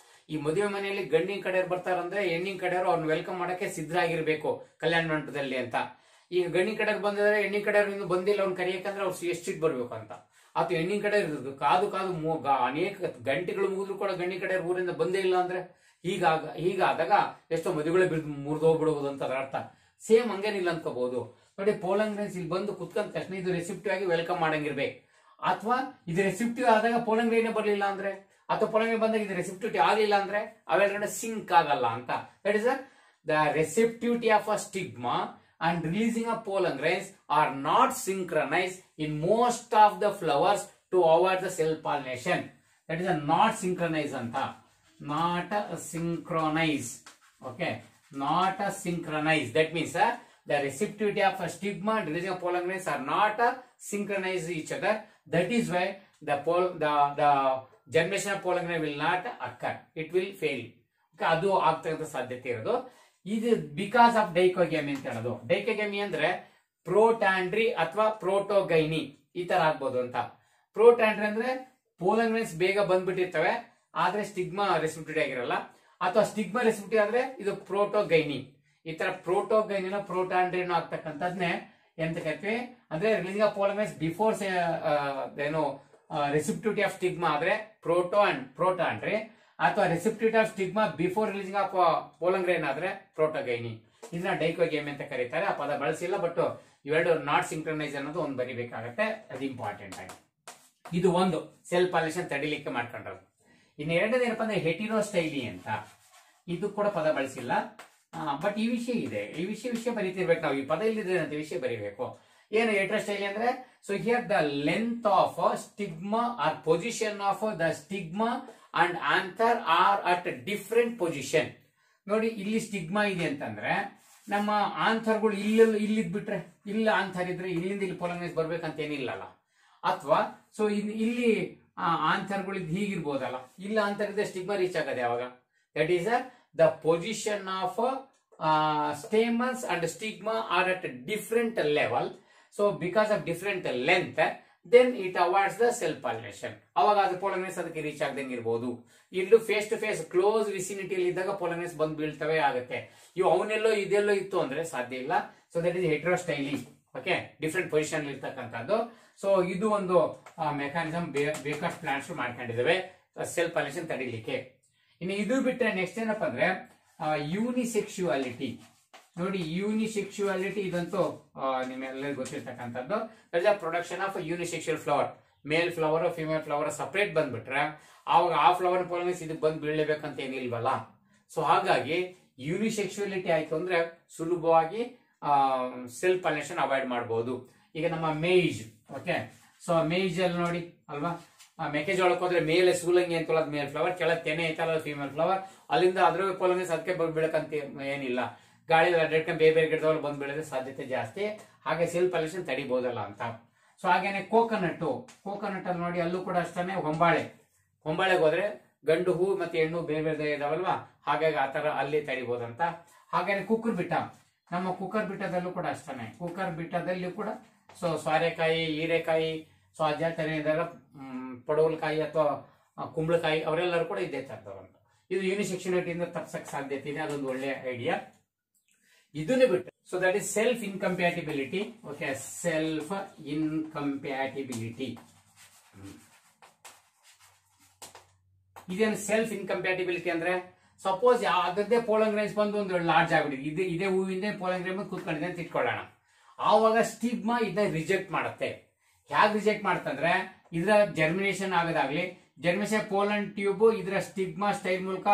ಈ ಮದುವೆ ಮನೆಯಲ್ಲಿ ಗಂಡಿನ ಕಡೆಯವ್ರು ಬರ್ತಾರಂದ್ರೆ ಹೆಣ್ಣಿನ ಕಡೆಯವರು ಅವ್ರನ್ನ ವೆಲ್ಕಮ್ ಮಾಡಕ್ಕೆ ಸಿದ್ಧರಾಗಿರ್ಬೇಕು ಕಲ್ಯಾಣ ಮಂಟಪದಲ್ಲಿ ಅಂತ. ಈಗ ಗಂಡಿನ ಕಡೆಯವ್ರು ಬಂದಿದ್ರೆ ಹೆಣ್ಣಿನ ಕಡೆಯವ್ರು ಇನ್ನು ಬಂದಿಲ್ಲ ಅವ್ನು ಕರಿಯಕಂದ್ರೆ ಅವ್ರು ಎಷ್ಟಿಟ್ ಬರ್ಬೇಕು ಅಂತ. ಅಥವಾ ಹೆಣ್ಣಿನ ಕಡೆ ಇರೋದು ಕಾದು ಅನೇಕ ಗಂಟೆಗಳು ಮುಗಿದ್ರು ಕೂಡ ಗಂಡಿನ ಕಡೆ ಊರಿಂದ ಬಂದೇ ಇಲ್ಲ ಅಂದ್ರೆ ಹೀಗಾದಾಗ ಎಷ್ಟೋ ಮದುವೆಗಳು ಮುರಿದೋಗ್ಬಿಡುವುದು ಅಂತ ಅದರ ಅರ್ಥ. ಸೇಮ್ ಹಂಗೇನಿಲ್ಲ ಅನ್ಕೋಬಹುದು ನೋಡಿ. ಪೋಲನ್ ಗ್ರೈನ್ಸ್ ಇಲ್ಲಿ ಬಂದು ಕುತ್ಕೊಂಡ ತಕ್ಷಣ ಇದು ರೆಸಿಪ್ಟಿವ್ ಆಗಿ ವೆಲ್ಕಮ್ ಮಾಡಂಗಿರ್ಬೇಕು. ಅಥವಾ ಇದು ರೆಸಿಪ್ಟಿವ್ ಆದಾಗ ಪೋಲನ್ ಗ್ರೈನ್ ಬರ್ಲಿಲ್ಲ ಅಂದ್ರೆ, ಅಥವಾ ಪೋಲನ್ ಗ್ರೈನ್ ಬಂದಾಗ ಇದು ರೆಸಿಪ್ಟಿವಿಟಿ ಆಗಲಿಲ್ಲ ಅಂದ್ರೆ ಅವೆರಡನ್ನ ಸಿಂಕ್ ಆಗಲ್ಲ ಅಂತ. That is the receptivity of a stigma and releasing of pollen grains are not synchronized in most of the flowers to avoid the cell pollination. That is a not synchronized anta. Not a synchronized. Okay. Not a synchronized. That means the receptivity of a stigma and releasing of pollen grains are not synchronized each other. That is why the germination of pollen grain will not occur. It will fail. Okay. ಅದು ಆಗ್ತಕ್ಕಂಥ ಸಾಧ್ಯತೆ ಇರೋದು. ಇದು because of ಡೈಕೋಗ್ಯಾಮಿ ಅಂತ ಹೇಳೋದು. ಡೈಕೋಗ್ಯಾಮಿ ಅಂದ್ರೆ ಪ್ರೋಟ್ಯಾಂಡ್ರಿ ಅಥವಾ ಪ್ರೋಟೋಗೈನಿ ಈ ತರ ಆಗ್ಬೋದು ಅಂತ. ಪ್ರೋಟ್ಯಾಂಡ್ರಿ ಅಂದ್ರೆ ಪೋಲನ್ ಗ್ರೈನ್ಸ್ ಬೇಗ ಬಂದ್ಬಿಟ್ಟಿರ್ತವೆ ಆದ್ರೆ ಸ್ಟಿಗ್ಮಾ ರೆಸಿಪ್ಟಿವ್ ಆಗಿರಲ್ಲ, ಅಥವಾ ಸ್ಟಿಗ್ಮಾ ರೆಸಿಪ್ಟಿವ್ ಆದ್ರೆ ಇದು ಪ್ರೋಟೋಗೈನಿ. ಈ ತರ ಪ್ರೋಟೋಗೈನಿನ ಪ್ರೋಟ್ಯಾಂಡ್ರಿನೋ ಆಗ್ತಕ್ಕಂಥದ್ನೇ ಎಂತ ಕರಿತೀವಿ ಅಂದ್ರೆ releasing of pollen grains before ಏನು ರೆಸಿಪ್ಟಿವಿಟಿ ಆಫ್ ಸ್ಟಿಗ್ಮಾ ಆದ್ರೆ ಪ್ರೋಟಾಂಡ್ರಿ, ಅಥವಾ receptivity of stigma before releasing of pollen grain ಆದ್ರೆ ಪ್ರೋಟೋಗೈನಿ. ಇದನ್ನ ಡೈಕೋಗ್ಯಾಮಿ ಅಂತ ಕರೀತಾರೆ. ಆ ಪದ ಬಳಸಿಲ್ಲ, ಬಟ್ ಇವೆರಡು ನಾಟ್ ಸಿಂಕ್ರನೈಸ್ ಅನ್ನೋದು ಒಂದು ಬರಿಬೇಕಾಗತ್ತೆ, ಅದು ಇಂಪಾರ್ಟೆಂಟ್ ಆಗಿ. ಇದು ಒಂದು ಸೆಲ್ ಪಾಲಿನೇಷನ್ ತಡಿಲಿಕ್ಕೆ ಮಾಡ್ಕೊಂಡ್ರದು. ಇನ್ನು ಎರಡನೇದು ಏನಪ್ಪಾ ಅಂದ್ರೆ ಹೆಟಿರೋಸ್ಟೈಲಿ ಅಂತ. ಇದು ಕೂಡ ಪದ ಬಳಸಿಲ್ಲ, ಬಟ್ ಈ ವಿಷಯ ಇದೆ. ಈ ವಿಷಯ ಬರೀತಿರ್ಬೇಕು ನಾವು. ಈ ಪದ ಇಲ್ಲಿದೆ ಅಂತ ವಿಷಯ ಬರೀಬೇಕು. ಏನು ಹೆಟಿರೋಸ್ಟೈಲಿ ಅಂದ್ರೆ, so here the length of stigma or position of the stigma and anther are at different position. ನೋಡಿ ಇಲ್ಲಿ ಸ್ಟಿಗ್ಮಾ ಇದೆ ಅಂತಂದ್ರೆ ನಮ್ಮ ಆಂಥರ್ಗಳು ಇಲ್ಲಿದ್ ಬಿಟ್ರೆ ಇಲ್ಲಿ ಆಂಥರ್ ಇದ್ರೆ ಇಲ್ಲಿಂದ ಇಲ್ಲಿ ಪೋಲನ್ ಗ್ರೈನ್ಸ್ ಬರ್ಬೇಕಂತ ಏನಿಲ್ಲಲ್ಲ. ಅಥವಾ ಸೊ ಇಲ್ಲಿ ಆಂಥರ್ಗಳು ಹೀಗಿರ್ಬೋದಲ್ಲ, ಇಲ್ಲಿ ಆಂಥರ್ ಇದ್ರೆ ಸ್ಟಿಗ್ಮಾ ರೀಚ್ ಆಗದೆ ಯಾವಾಗ. That is the position of stamens and stigma are at different level. So because of different length then it avoids the cell pollination. ಅವಾಗ ಅದು ಪೋಲನ್ ಗ್ರೈನ್ಸ್ ಅದಕ್ಕೆ ರೀಚ್ ಆಗದಂಗೆ ಇರಬಹುದು. ಇಲ್ಲೂ ಫೇಸ್ ಟು ಫೇಸ್ ಕ್ಲೋಸ್ ವಿಸಿನಿಟಿಯಲ್ಲಿ ಇದ್ದಾಗ ಪೋಲನ್ ಗ್ರೈನ್ಸ್ ಬಂದು ಬೀಳ್ತವೆ ಆಗುತ್ತೆ. ಇವು ಅವನೆಲ್ಲೋ ಇದೆಲ್ಲೋ ಇತ್ತು ಅಂದ್ರೆ ಸಾಧ್ಯ ಇಲ್ಲ. So that is heterostyly. Okay, different position ಇರ್ತಕ್ಕಂಥದ್ದು. ಸೊ ಇದು ಒಂದು ಮೆಕ್ಯಾನಿಸಮ್ ಬೇಕಷ್ಟು ಪ್ಲಾಂಟ್ಸ್ ಮಾಡ್ಕೊಂಡಿದ್ದೇವೆ ಸೆಲ್ ಪಾಲಿನೇಷನ್ ತಡಿಲಿಕ್ಕೆ. ಇನ್ನು ಇದು ಬಿಟ್ಟರೆ ನೆಕ್ಸ್ಟ್ ಏನಪ್ಪಾ ಅಂದ್ರೆ ಯೂನಿಸೆಕ್ಸುವಾಲಿಟಿ. ನೋಡಿ ಯೂನಿಸೆಕ್ಸುವಾಲಿಟಿ ಇದಂತೂ ನಿಮ್ಮೆಲ್ಲರಿಗೂ ಗೊತ್ತಿರ್ತಕ್ಕಂಥದ್ದು. Production of unisexual flower. Male flower female flower separate ಬಂದ್ಬಿಟ್ರೆ ಆವಾಗ ಆ ಫ್ಲವರ್ ಪೋಲನ್ ಗ್ರೈನ್ಸ್ ಇದಕ್ಕೆ ಬಂದು ಬೀಳಬೇಕಂತ ಏನಿಲ್ವಲ್ಲ. ಸೊ ಹಾಗಾಗಿ ಯೂನಿಸೆಕ್ಸುವಾಲಿಟಿ ಆಯ್ತು ಅಂದ್ರೆ ಸುಲಭವಾಗಿ ಸೆಲ್ ಪಾಲಿನೇಷನ್ ಅವಾಯ್ಡ್ ಮಾಡಬಹುದು. ಈಗ ನಮ್ಮ ಮೇಜ್, ಓಕೆ, ಸೊ ಮೇಜ್ ಅಲ್ಲಿ ನೋಡಿ ಅಲ್ವಾ, ಮೆಕ್ಕೆಜೋಳಕ್ಕೆ ಹೋದ್ರೆ ಮೇಲೆ ಸೂಲಂಗಿ ಅಂತ ಮೇಲ್ ಫ್ಲವರ್, ಕೆಳಗೆ ತೆನೆ ಐತಲ್ಲ ಫಿಮೇಲ್ ಫ್ಲವರ್, ಅಲ್ಲಿಂದ ಅದ್ರ ಪೋಲನ್ ಗ್ರೈನ್ಸ್ ಅದಕ್ಕೆ ಬೀಳಕಂತ ಏನಿಲ್ಲ. ಗಾಳಿ ಅಡ್ಡಾಡ್ಕೊಂಡು ಬೇರೆ ಬೇರೆ ಗಿಡದವ್ರು ಬಂದ್ ಬೀಳೋದೇ ಸಾಧ್ಯತೆ ಜಾಸ್ತಿ. ಹಾಗೆ ಸೆಲ್ ಪಾಲಿನೇಷನ್ ತಡಿಬಹುದಲ್ಲ ಅಂತ. ಸೊ ಹಾಗೇನೆ ಕೋಕೋನಟ್ ಅಲ್ಲಿ ನೋಡಿ ಅಲ್ಲೂ ಕೂಡ ಅಷ್ಟೇ ಹೊಂಬಾಳೆಗೆ ಹೋದ್ರೆ ಗಂಡು ಹೂ ಮತ್ತೆ ಹೆಣ್ಣು ಬೇರೆ ಬೇರೆ ಇದಾವಲ್ವಾ, ಹಾಗಾಗಿ ಆತರ ಅಲ್ಲಿ ತಡಿಬಹುದಂತ. ಹಾಗೇನೆ ಕುಕ್ಕರ್ ಬಿಟ್ಟ, ನಮ್ಮ ಕುಕ್ಕರ್ ಬಿಟ್ಟದಲ್ಲೂ ಕೂಡ ಅಷ್ಟೇ. ಕುಕ್ಕರ್ ಬಿಟ್ಟದಲ್ಲಿ ಕೂಡ ಸೊ ಸೋರೆಕಾಯಿ, ಹೀರೆಕಾಯಿ, ಸೊ ಆ ಜಾತಿ ಇದ್ದಾಗ ಪಡವಲಕಾಯಿ ಅಥವಾ ಕುಂಬಳಕಾಯಿ ಅವರೆಲ್ಲರೂ ಕೂಡ ಇದೇ ತರದವಂತ. ಇದು ಯೂನಿಸೆಕ್ಸುವಾಲಿಟಿಯಿಂದ ತಪ್ಸಕ್ ಸಾಧ್ಯತೆ ಇದೆ, ಅದೊಂದು ಒಳ್ಳೆ ಐಡಿಯಾ. ಇದನ್ನೇ ಬಿಟ್ಟು so that is self incompatibility. Okay, self incompatibility. ಇದೇನು ಸೆಲ್ಫ್ ಇನ್ಕಂಪ್ಯಾಟಿಬಿಲಿಟಿ ಅಂದ್ರೆ, ಸಪೋಸ್ ಯಾವ್ದೇ ಪೋಲನ್ ಗ್ರೈನ್ಸ್ ಬಂದು ಒಂದು ಲಾರ್ಜ್ ಆಗ್ಬಿಟ್ಟಿದೆ, ಇದೇ ಹೂವಿಂದ ಪೋಲನ್ ಗ್ರೈನ್ ಕೂತ್ಕೊಂಡಿದೆ ಅಂತ ಇಟ್ಕೊಳ್ಳೋಣ. ಆವಾಗ ಸ್ಟಿಗ್ಮಾ ಇದನ್ನ ರಿಜೆಕ್ಟ್ ಮಾಡುತ್ತೆ. ಹೇಗೆ ರಿಜೆಕ್ಟ್ ಮಾಡ್ತಂದ್ರೆ ಇದರ ಜರ್ಮಿನೇಷನ್ ಆಗೋದಾಗ್ಲಿ, ಜರ್ಮಿನೇಷನ್ ಪೋಲನ್ ಟ್ಯೂಬ್ ಇದರ ಸ್ಟಿಗ್ಮಾ ಸ್ಟೈಲ್ ಮೂಲಕ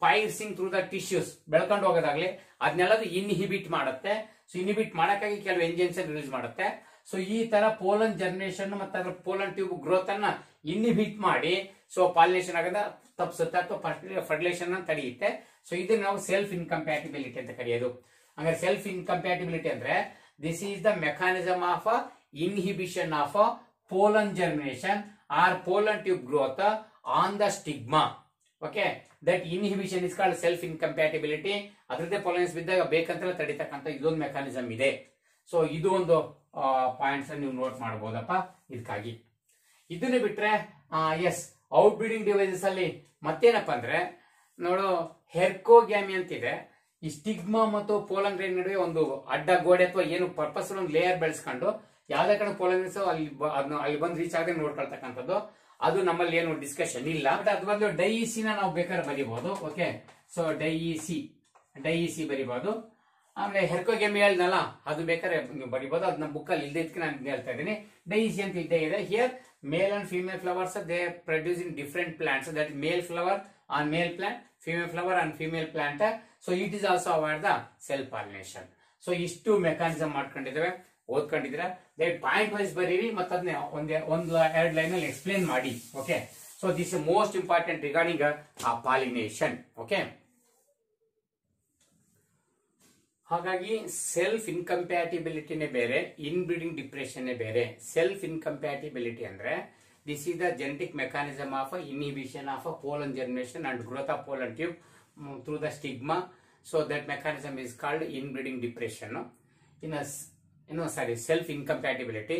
ಪೈರ್ಸಿಂಗ್ ಥ್ರೂ ದ ಟಿಶ್ಯೂಸ್ ಬೆಳ್ಕೊಂಡು ಹೋಗೋದಾಗ್ಲಿ, ಅದನ್ನೆಲ್ಲದು ಇನ್ಹಿಬಿಟ್ ಮಾಡುತ್ತೆ. ಸೊ ಇನ್ಹಿಬಿಟ್ ಮಾಡಕ್ಕಾಗಿ ಕೆಲವು ಎಂಜೈಮ್ಸ್ ರಿಲೀಸ್ ಮಾಡುತ್ತೆ. ಸೊ ಈ ತರ ಪೋಲನ್ ಜನರೇಷನ್ ಮತ್ತೆ ಪೋಲನ್ ಟ್ಯೂಬ್ ಗ್ರೋತ್ ಅನ್ನ ಇನ್ಹಿಬಿಟ್ ಮಾಡಿ ಸೊ ಪಾಲಿನೇಷನ್ ಆಗದ ತಪ್ಪಿಸುತ್ತೆ ಅಥವಾ ಫರ್ಟಿಲೈಸೇಷನ್ ತಡೆಯುತ್ತೆ. ಸೊ ಇದನ್ನ ನಾವು ಸೆಲ್ಫ್ ಇನ್ಕಂಪ್ಯಾಟಿಬಿಲಿಟಿ ಅಂತ ಕರೆಯೋದು. ಹಂಗಾರೆ ಸೆಲ್ಫ್ ಇನ್ಕಂಪ್ಯಾಟಿಬಿಲಿಟಿ ಅಂದ್ರೆ this is the mechanism of inhibition of pollen germination or pollen tube growth on the stigma. Okay, that inhibition is called self incompatibility. ಅದರದ್ದೇ pollens ಬಿದ್ದಾಗ ಬೇಕಂತ ತಡಿತಕ್ಕಂಥ ಇದೊಂದು ಮೆಕಾನಿಸಮ್ ಇದೆ. ಸೊ ಇದು ಒಂದು ಪಾಯಿಂಟ್ಸ್ ನೀವು ನೋಟ್ ಮಾಡಬಹುದಪ್ಪ. ಇದಕ್ಕಾಗಿ ಇದನ್ನ ಬಿಟ್ರೆ ಎಸ್ ಔಟ್ ಬ್ರೀಡಿಂಗ್ ಡಿವೈಸಸ್ ಅಲ್ಲಿ ಮತ್ತೇನಪ್ಪ ಅಂದ್ರೆ ನೋಡು, ಹೆರ್ಕೋಗ್ಯಾಮಿ ಅಂತಿದೆ. ಈ ಸ್ಟಿಗ್ಮಾ ಮತ್ತು ಪೋಲನ್ ಗ್ರೈನ್ ನಡುವೆ ಒಂದು ಅಡ್ಡ ಗೋಡೆ ಅಥವಾ ಏನು ಪರ್ಪಸ್ ಒಂದು ಲೇಯರ್ ಬೆಳೆಸ್ಕೊಂಡು ಯಾವ್ದೇ ಕಡೆ ಪೋಲನ್ ಅಲ್ಲಿ ಬಂದು ರೀಚ್ ಆಗದೆ ನೋಡ್ಕೊಳ್ತಕ್ಕಂಥದ್ದು. ಅದು ನಮ್ಮಲ್ಲಿ ಏನು ಡಿಸ್ಕಷನ್ ಇಲ್ಲ. ಬಟ್ ಅದು ಬಂದು ಡೈಇಸಿನ ನಾವು ಬೇಕಾದ್ರೆ ಬರೀಬಹುದು. Okay, so ಡೈಇಸಿ ಬರೀಬಹುದು. ಆಮೇಲೆ ಹೆರ್ಕೋಗ್ಯಾಮಿ ಹೇಳ್ದಲ್ಲ, ಅದು ಬೇಕಾದ್ರೆ ನೀವು ಬರೀಬಹುದು. ಅದು ನಮ್ಮ ಬುಕ್ ಅಲ್ಲಿ ಇಲ್ದಕ್ಕೆ ನಾನು ಹೇಳ್ತಾ ಇದ್ದೀನಿ. ಡೈಇಸಿ ಅಂತ ಇದ್ದೇ ಇದೆ. Here male and female flowers they produce in different plants. That male flower on male plant, female flower on female plant. So it is also avoid the self pollination. So ಇಷ್ಟು mechanism ಮಾಡ್ಕೊಂಡಿದ್ದೇವೆ, ಓದ್ಕೊಂಡಿದ್ರೆ point wise ಬರೀರಿ ಮತ್ತೆ ಅದನ್ನ ಒಂದು ಎರಡು line ಅಲ್ಲಿ explain ಮಾಡಿ. Okay, so this is most important regarding pollination. Okay, ಹಾಗಾಗಿ ಸೆಲ್ಫ್ ಇನ್ಕಂಪ್ಯಾಟಿಬಿಲಿಟಿನೇ ಬೇರೆ, ಇನ್ ಬ್ರೀಡಿಂಗ್ ಡಿಪ್ರೆಷನ್ ಬೇರೆ. ಸೆಲ್ಫ್ ಇನ್ಕಂಪ್ಯಾಟಿಬಿಲಿಟಿ ಅಂದ್ರೆ this is the genetic mechanism of inhibition of pollen germination and growth of pollen tube through the stigma. So that mechanism is called inbreeding depression. Self incompatibility.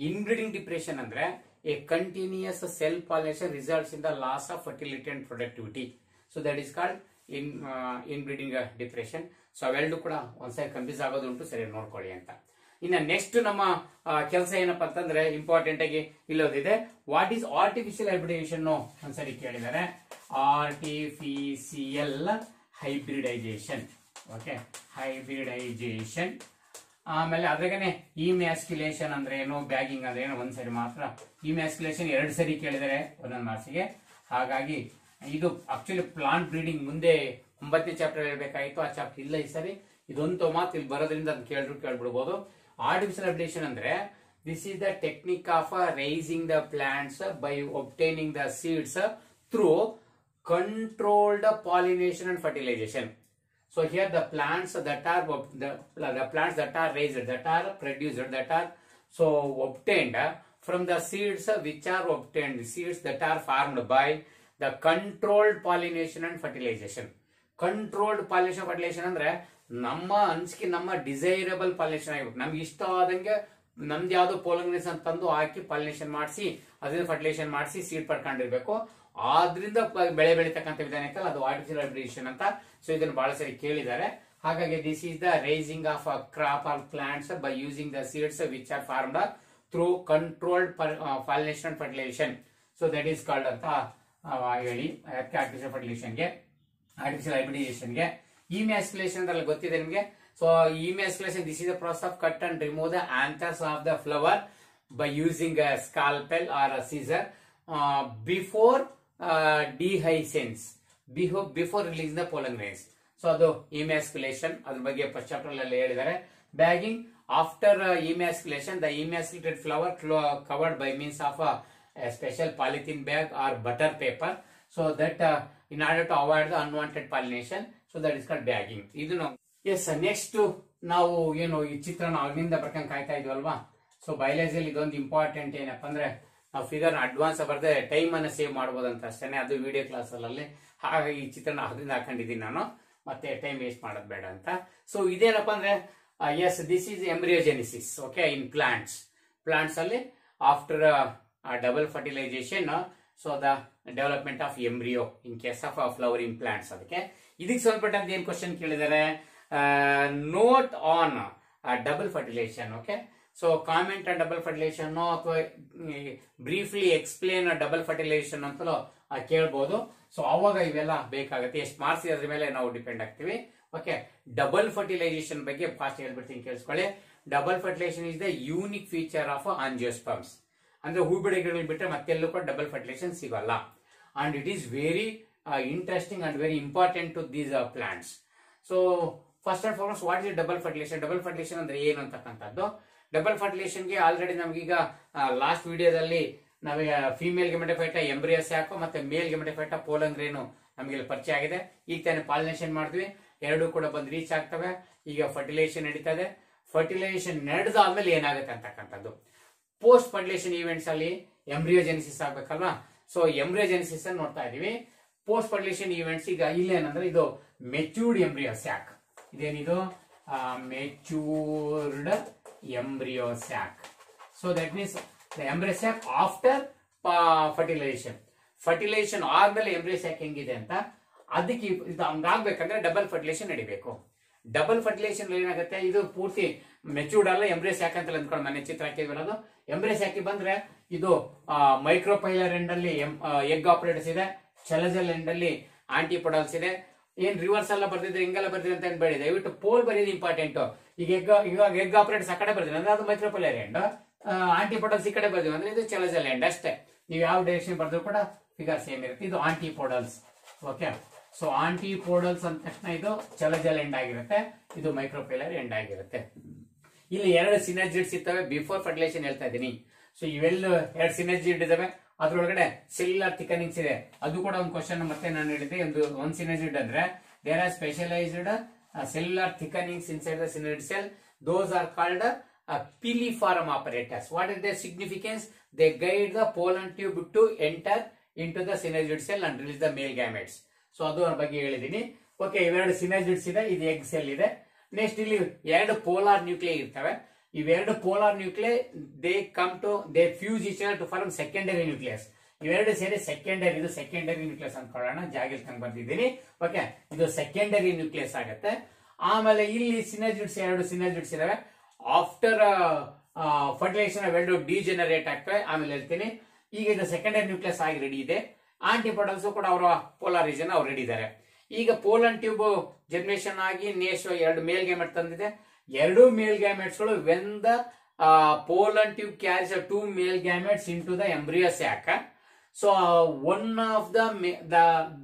Inbreeding depression ಅಂದ್ರೆ a continuous self pollination results in the loss of fertility and productivity. So that is called inbreeding depression. So ಅವೆರಡು ಕೂಡ ಒಂದ್ಸರಿ confuse ಆಗೋದುಂಟು, ಸರಿ ನೋಡ್ಕೊಳ್ಳಿ ಅಂತ. ಇನ್ನ next ನಮ್ಮ ಕೆಲಸ ಏನಪ್ಪಾ ಅಂತಂದ್ರೆ ಇಂಪಾರ್ಟೆಂಟ್ ಆಗಿ ಇಲ್ಲೋದಿದೆ. ವಾಟ್ ಈಸ್ ಆರ್ಟಿಫಿಷಿಯಲ್ ಹೈಬ್ರಿಡೈಸೇಷನ್ ಒಂದ್ಸರಿ ಕೇಳಿದ್ದಾರೆ. Artificial hybridization. Okay, hybridization. ಆಮೇಲೆ ಅದ್ರಾಗನೆ ಇಮ್ಯಾಸ್ಕ್ಯುಲೇಷನ್ ಅಂದ್ರೆ ಏನು, ಬ್ಯಾಗಿಂಗ್ ಅಂದ್ರೆ ಏನು ಒಂದ್ಸರಿ ಮಾತ್ರ. ಇಮ್ಯಾಸ್ಕ್ಯುಲೇಷನ್ 2 ಸರಿ ಕೇಳಿದರೆ ಒಂದೊಂದು ಮಾರ್ಕ್ಸಿಗೆ. ಹಾಗಾಗಿ ಇದು ಆಕ್ಚುಲಿ ಪ್ಲಾಂಟ್ ಬ್ರೀಡಿಂಗ್ ಮುಂದೆ 9ನೇ ಚಾಪ್ಟರ್ ಹೇಳ್ಬೇಕಾಗಿತ್ತು, ಆ ಚಾಪ್ಟರ್ ಇಲ್ಲ ಈ ಸರಿ. ಇದೊಂದು ಮಾತು ಇಲ್ಲಿ ಬರೋದ್ರಿಂದ ಅದನ್ನ ಕೇಳ್ಬಿಡ್ಬೋದು. ಆರ್ಟಿಫಿಷಿಯಲ್ ಹೈಬ್ರಿಡೇಷನ್ ಅಂದ್ರೆ this is the technique of raising the plants by obtaining the seeds through controlled pollination and fertilization. So here the plants that are raised, that are produced, that are so obtained from the seeds which are obtained, seeds that are formed by the controlled pollination and fertilization. Controlled pollination fertilization ಅಂದ್ರೆ ನಮ್ಮ ಅನ್ಸಿಕೆ, ನಮ್ಮ desirable pollination ಆಗಿರ್ಬೇಕು. ನಮ್ಗೆ ಇಷ್ಟ ಆದಂಗೆ ನಮ್ದು ಯಾವ್ದು pollens ಅಂತ ತಂದು ಹಾಕಿ ಪಾಲಿನೇಷನ್ ಮಾಡಿಸಿ ಅದನ್ನ ಫರ್ಟಿಲೈಸೇಷನ್ ಮಾಡಿಸಿ ಸೀಡ್ ಪಡ್ಕೊಂಡಿರ್ಬೇಕು. ಆದ್ರಿಂದ ಬೆಳೆ ಬೆಳೀತಕ್ಕಂಥ ವಿಧಾನಕ್ಕೆ ಅದು ಆರ್ಟಿಫಿಷಿಯಲ್ ಹೈಬ್ರಿಡೇಷನ್ ಅಂತ. ಸೊ ಇದನ್ನು ಬಹಳ ಸರಿ ಕೇಳಿದ್ದಾರೆ. ಹಾಗಾಗಿ this is the raising of a crop or plants by using the seeds which are formed through controlled pollination and fertilization. So that is called ಅಂತ ಹೇಳಿ ಆರ್ಟಿಫಿಷಿಯಲ್ ಫರ್ಟಿಲೈಸೇಷನ್ಗೆ, ಆರ್ಟಿಫಿಷಿಯಲ್ ಹೈಬ್ರಿಡೇಷನ್ಗೆ. ಇಮ್ಯಾಸ್ಕ್ಯುಲೇಷನ್ ಅಂದ್ರೆ ಗೊತ್ತಿದೆ ನಿಮಗೆ. So emasculation this is the process of cut and remove the anthers of the flower by using a scalpel or a scissor before dehiscence, before release the pollen grains. So ಅದು emasculation, ಅದ್ರ ಬಗ್ಗೆ first chapter ಅಲ್ಲಿ ಹೇಳಿದ್ದಾರೆ. Bagging after emasculation, the emasculated flower covered by means of a special polythene bag or butter paper, so that in order to avoid the unwanted pollination, so that is called bagging. ಇದು ನಾವು next ನಾವು ಏನು ಈ ಚಿತ್ರಣ ಆಗಿಂದ ಬರ್ಕೊಂಡು ಕಾಯ್ತಾ ಇದ್ವಲ್ವಾ. So ಬಯಾಲಜಿಯಲ್ಲಿ ಇದೊಂದು ಇಂಪಾರ್ಟೆಂಟ್ ಏನಪ್ಪ ಅಂದ್ರೆ ನಾವು ಫಿಗರ್ ಅಡ್ವಾನ್ಸ್ ಬರ್ದೆ ಟೈಮ್ ಅನ್ನ ಸೇವ್ ಮಾಡಬಹುದಂತ ಅಷ್ಟೇ. ಅದು ವಿಡಿಯೋ ಕ್ಲಾಸ್ ಅಲ್ಲಿ ಹಾಗಾಗಿ ಈ ಚಿತ್ರಣ ಅದರಿಂದ ಹಾಕೊಂಡಿದ್ದೀನಿ ನಾನು, ಮತ್ತೆ ಟೈಮ್ ವೇಸ್ಟ್ ಮಾಡೋದು ಬೇಡ ಅಂತ. ಸೊ ಇದೇನಪ್ಪ ಅಂದ್ರೆ this is embryogenesis. Okay, in plants ಅಲ್ಲಿ after double fertilization, so the development of embryo in case of flowering plants. ಅದಕ್ಕೆ ಇದಕ್ಕೆ ಸಂಬಂಧಪಟ್ಟಂತೆ ಏನು ಕ್ವಶನ್ ಕೇಳಿದ್ದಾರೆ, note on double fertilization. Okay, so comment on double fertilization ಅಥವಾ briefly explain double fertilization ಅಂತಲೂ ಕೇಳ್ಬೋದು. So ಅವಾಗ ಇವೆಲ್ಲ ಬೇಕಾಗುತ್ತೆ. ಎಷ್ಟು ಮಾರ್ಕ್ಸ್ ಅದ್ರ ಮೇಲೆ ನಾವು ಡಿಪೆಂಡ್ ಆಗ್ತೀವಿ. ಓಕೆ, ಡಬಲ್ ಫರ್ಟಿಲೈಸೇಷನ್ ಬಗ್ಗೆ ಫಾಸ್ಟ್ ಹೇಳ್ಬಿಡ್ತೀನಿ, ಕೇಳಿಸ್ಕೊಳ್ಳಿ. Double fertilization is the unique feature of angiosperms. ಅಂದ್ರೆ ಹೂ ಬಿಡುಗಡೆ ಬಿಟ್ಟರೆ ಮತ್ತೆಲ್ಲೂ ಕೂಡ ಡಬಲ್ ಫರ್ಟಿಲೈಸೇಷನ್ ಸಿಗಲ್ಲ. And it is very interesting and very important to these plants. So first and foremost what is double fertilization? Double fertilization ಅಂದ್ರೆ ಏನು ಅಂತಕ್ಕಂಥದ್ದು. ಡಬಲ್ ಫರ್ಟಿಲೈಸೇಷನ್ಗೆ ಆಲ್ರೆಡಿ ನಮಗೀಗ ಲಾಸ್ಟ್ ವಿಡಿಯೋದಲ್ಲಿ ನಾವೀಗ ಫೀಮೇಲ್ ಗೆಮೆಟೋಫೈಟ ಎಂಬ್ರಿಯೋ ಸ್ಯಾಕ್ ಮತ್ತೆ ಮೇಲ್ ಗೆಮೆಟೋಫೈಟ ಪೋಲನ್ ಗ್ರೇನು ನಮಗೆ ಪರಿಚಯ ಆಗಿದೆ. ಈಗ ತಾನೇ ಪಾಲಿನೇಷನ್ ಮಾಡ್ತೀವಿ, ಎರಡು ಕೂಡ ಬಂದು ರೀಚ್ ಆಗ್ತವೆ. ಈಗ ಫರ್ಟಿಲೈಸೇಷನ್ ನಡೀತಾ ಇದೆ. ಫರ್ಟಿಲೈಸೇಷನ್ ನಡೆದಾದ್ಮೇಲೆ ಏನಾಗುತ್ತೆ ಅಂತಕ್ಕಂಥದ್ದು, ಪೋಸ್ಟ್ ಫರ್ಟಿಲೈಸೇಷನ್ ಈವೆಂಟ್ಸ್ ಅಲ್ಲಿ ಎಂಬ್ರಿಯೋಜೆನಿಸಿಸ್ ಆಗ್ಬೇಕಲ್ವಾ. ಸೊ ಎಂಬ್ರಿಯೋಜೆನಿಸಿಸ್ ಅನ್ನು ನೋಡ್ತಾ ಇದೀವಿ. ಪೋಸ್ಟ್ ಫರ್ಟಿಲೈಸೇಷನ್ ಈವೆಂಟ್ಸ್ ಈಗ ಇಲ್ಲೇನಂದ್ರೆ ಇದು ಮೆಚೂರ್ಡ್ ಎಂಬ್ರಿಯೋ ಸ್ಯಾಕ್. ಇದೇನಿದು matured embryo sac. So that means the embryo sac after fertilization ಆದ್ಮೇಲೆ ಎಂಬ್ರಿಯೋ ಸ್ಯಾಕ್ ಹೆಂಗಿದೆ ಅಂತ, ಅದಕ್ಕೆ ಇದು ಹಂಗಾಗ್ಬೇಕಂದ್ರೆ ಡಬಲ್ ಫರ್ಟಿಲೈಸೇಷನ್ ನಡಿಬೇಕು. ಡಬಲ್ ಫರ್ಟಿಲೈಸೇಷನ್ ಏನಾಗುತ್ತೆ, ಇದು ಪೂರ್ತಿ ಮೆಚೂರ್ಡ್ ಅಲ್ಲ ಎಂಬ್ರಿಯೋ ಸ್ಯಾಕ್ ಅಂತ ಅಂದ್ಕೊಂಡು ಮನೆ ಚಿತ್ರ ಹಾಕಿದ್ವಲ್ಲ, ಅದು ಎಂಬ್ರಿಯೋ ಸ್ಯಾಕ್ ಬಂದ್ರೆ ಇದು ಮೈಕ್ರೋಪೈಲರ್ ಎಂಡ್ ಅಲ್ಲಿ ಎಗ್ ಆಪರೇಟರ್ಸ್ ಇದೆ, ಚೆಲಜಲ್ ಎಂಡ್ ಅಲ್ಲಿ ಆಂಟಿಪೊಡಲ್ಸ್ ಇದೆ. ಏನ್ ರಿವರ್ಸ್ ಎಲ್ಲ ಬರ್ತಿದ್ರೆ ಹಿಂಗೆಲ್ಲ ಬರ್ತಿದೆ ಅಂತ ಏನ್ ಬೇಡ, ದಯವಿಟ್ಟು ಪೋಲ್ ಬರೆಯೋದು ಇಂಪಾರ್ಟೆಂಟ್. ಈಗ ಎಗ್ ಆಪರೇಟರ್ಸ್ ಆ ಕಡೆ ಬರ್ತಿದೆ ಅಂದ್ರೆ ಅದು ಮೈಕ್ರೋಪೈಲರ್ ಎಂಡ್, ಆಂಟಿಪೊಡಲ್ಸ್ ಈ ಕಡೆ ಬರ್ತೀವಿ ಅಂದ್ರೆ ಇದು ಚೆಲಜಲ್ ಎಂಡ್ ಅಷ್ಟೇ. ನೀವು ಯಾವ ಡೈರೆಕ್ಷನ್ ಬರ್ದ್ರು ಕೂಡ ಫಿಗರ್ ಸೇಮ್ ಇರುತ್ತೆ. ಇದು ಆಂಟಿಪೊಡಲ್ಸ್. ಓಕೆ, ಸೊ ಆಂಟಿಪೋಡಲ್ಸ್ ಅಂದ ತಕ್ಷಣ ಇದು ಚೆಲಜಲ್ ಎಂಡ್ ಆಗಿರುತ್ತೆ, ಇದು ಮೈಕ್ರೋಪೈಲರ್ ಎಂಡ್ ಆಗಿರುತ್ತೆ. ಇಲ್ಲಿ ಎರಡು ಸಿನರ್ಜಿಡ್ಸ್ ಇರ್ತವೆ. ಬಿಫೋರ್ ಫರ್ಟಿಲೈಸೇಷನ್ ಹೇಳ್ತಾ ಇದ್ದೀನಿ. ಸೊ ಇವೆಲ್ಲ ಎರಡು ಸಿನರ್ಜಿಡ್ ಇದಾವೆ. ಅದ್ರೊಳಗಡೆ ಸೆಲ್ಯುಲರ್ ಥಿಕನಿಂಗ್ಸ್ ಇದೆ. ಅದು ಕೂಡ ಒಂದು ಕ್ವಶನ್ ಮತ್ತೆ ನಾನು ಹೇಳಿದ್ದೆ. ಒಂದು ಸಿನರ್ಜಿಡ್ ಅಂದ್ರೆ there are specialized cellular thickenings inside the synergid cell. Those are called piliform apparatus. What is their significance? They guide the pollen tube to enter into the synergid cell and release the male gametes. So ಅದು ಬಗ್ಗೆ ಹೇಳಿದೀನಿ. Okay, ಇವೆರಡು ಸಿನರ್ಜಿಡ್ಸ್ ಇದೆ, ಇದು egg cell ಇದೆ. Next ಇಲ್ಲಿ ಎರಡು polar nuclei ಇರ್ತವೆ. ಇವೆರಡು polar nuclei they fuse each other to form secondary nucleus. ಇವೆರಡು ಸೇರಿ ಸೆಕೆಂಡರಿ, ಇದು ಸೆಕೆಂಡರಿ ನ್ಯೂಕ್ಲಿಯಸ್ ಅನ್ಕೊಳ್ಳೋಣ, ಜಾಗಿಲ್ ತಂಗ್ ಬರ್ತಿದ್ದೀನಿ. ಓಕೆ, ಇದು ಸೆಕೆಂಡರಿ ನ್ಯೂಕ್ಲಿಯಸ್ ಆಗುತ್ತೆ. ಆಮೇಲೆ ಇಲ್ಲಿ ಸಿನರ್ಜಿಡ್ಸ್ ಎರಡು ಸಿನರ್ಜಿಡ್ಸ್ ಇದಾವೆ. ಆಫ್ಟರ್ ಫರ್ಟಿಲೈಸೇಷನ್ ಅವೆರಡು ಡಿಜೆನರೇಟ್ ಆಗ್ತವೆ, ಆಮೇಲೆ ಹೇಳ್ತೀನಿ. ಈಗ ಇದು ಸೆಕೆಂಡರಿ ನ್ಯೂಕ್ಲಿಯಸ್ ಆಗಿ ರೆಡಿ ಇದೆ. ಆಂಟಿಪೊಡಲ್ಸ್ ಕೂಡ ಅವರ ಪೋಲಾರ್ ರೀಜನ್ ಅವ್ರು ರೆಡಿ ಇದ್ದಾರೆ. ಈಗ ಪೋಲನ್ ಟ್ಯೂಬ್ ಜರ್ಮಿನೇಷನ್ ಆಗಿ ಎರಡು ಮೇಲ್ ಗ್ಯಾಮೆಟ್ ತಂದಿದೆ. ಎರಡು ಮೇಲ್ ಗ್ಯಾಮೆಟ್ಸ್ ಗಳು when the pollen tube carries 2 male gametes into the embryo sac. So one of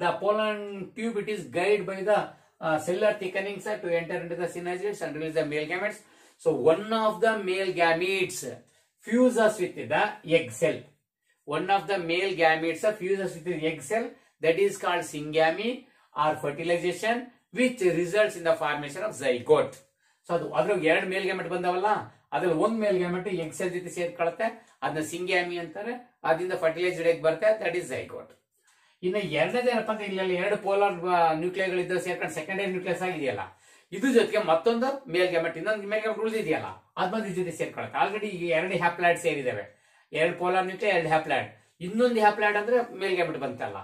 the pollen tube it is guide by the cellular thickenings to enter into the synergids and release the male gametes. So one of the male gametes fuses with the egg cell. One of the male gametes fuses with the egg cell, that is called syngamy or fertilization, which results in the formation of zygote. So ಅದ್ರ ಎರಡು ಮೇಲ್ gamete ಬಂದವಲ್ಲ, ಅದ್ರಲ್ಲಿ ಒಂದು ಮೇಲ್ gamete egg cell ಜೊತೆ ಸೇರ್ಕೊಳ್ಳುತ್ತೆ, ಅದನ್ನ ಸಿಂಗ್ಯಾಮಿ ಅಂತಾರೆ. ಅದರಿಂದ fertilised egg ಬರುತ್ತೆ, that is zygote. ಇನ್ನು ಎರಡನೇದು ಏನಪ್ಪ ಅಂದ್ರೆ ಇಲ್ಲಿ ಎರಡು ಪೋಲಾರ್ ನ್ಯೂಕ್ಲಿಯೈಗಳಿದ್ದ ಸೇರ್ಕೊಂಡು ಸೆಕೆಂಡರಿ ನ್ಯೂಕ್ಲಿಯಸ್ ಆಗಿದೆಯಲ್ಲ, ಇದು ಜೊತೆಗೆ ಮತ್ತೊಂದು ಮೇಲ್ ಗ್ಯಾಮೆಟ್, ಇನ್ನೊಂದು ಮೇಲ್ ಗ್ಯಾಮೆಟ್ ಉಳಿದಿದೆಯಲ್ಲ, ಅದು ಬಂದು ಜೊತೆ ಸೇರ್ಕೊಳ್ಳುತ್ತೆ. ಆಲ್ರೆಡಿ ಈಗ ಎರಡು ಹ್ಯಾಪ್ಲಾಯ್ಡ್ ಸೇರಿದಾವೆ. ಎರಡು ಪೋಲಾರ್ ನ್ಯೂಕ್ಲಿಯೈ, ಎರಡು ಹ್ಯಾಪ್ಲಾಯ್ಡ್. ಇನ್ನೊಂದು ಹ್ಯಾಪ್ಲಾಯ್ಡ್ ಅಂದ್ರೆ ಮೇಲ್ ಗ್ಯಾಮೆಟ್ ಬಂತಲ್ಲ,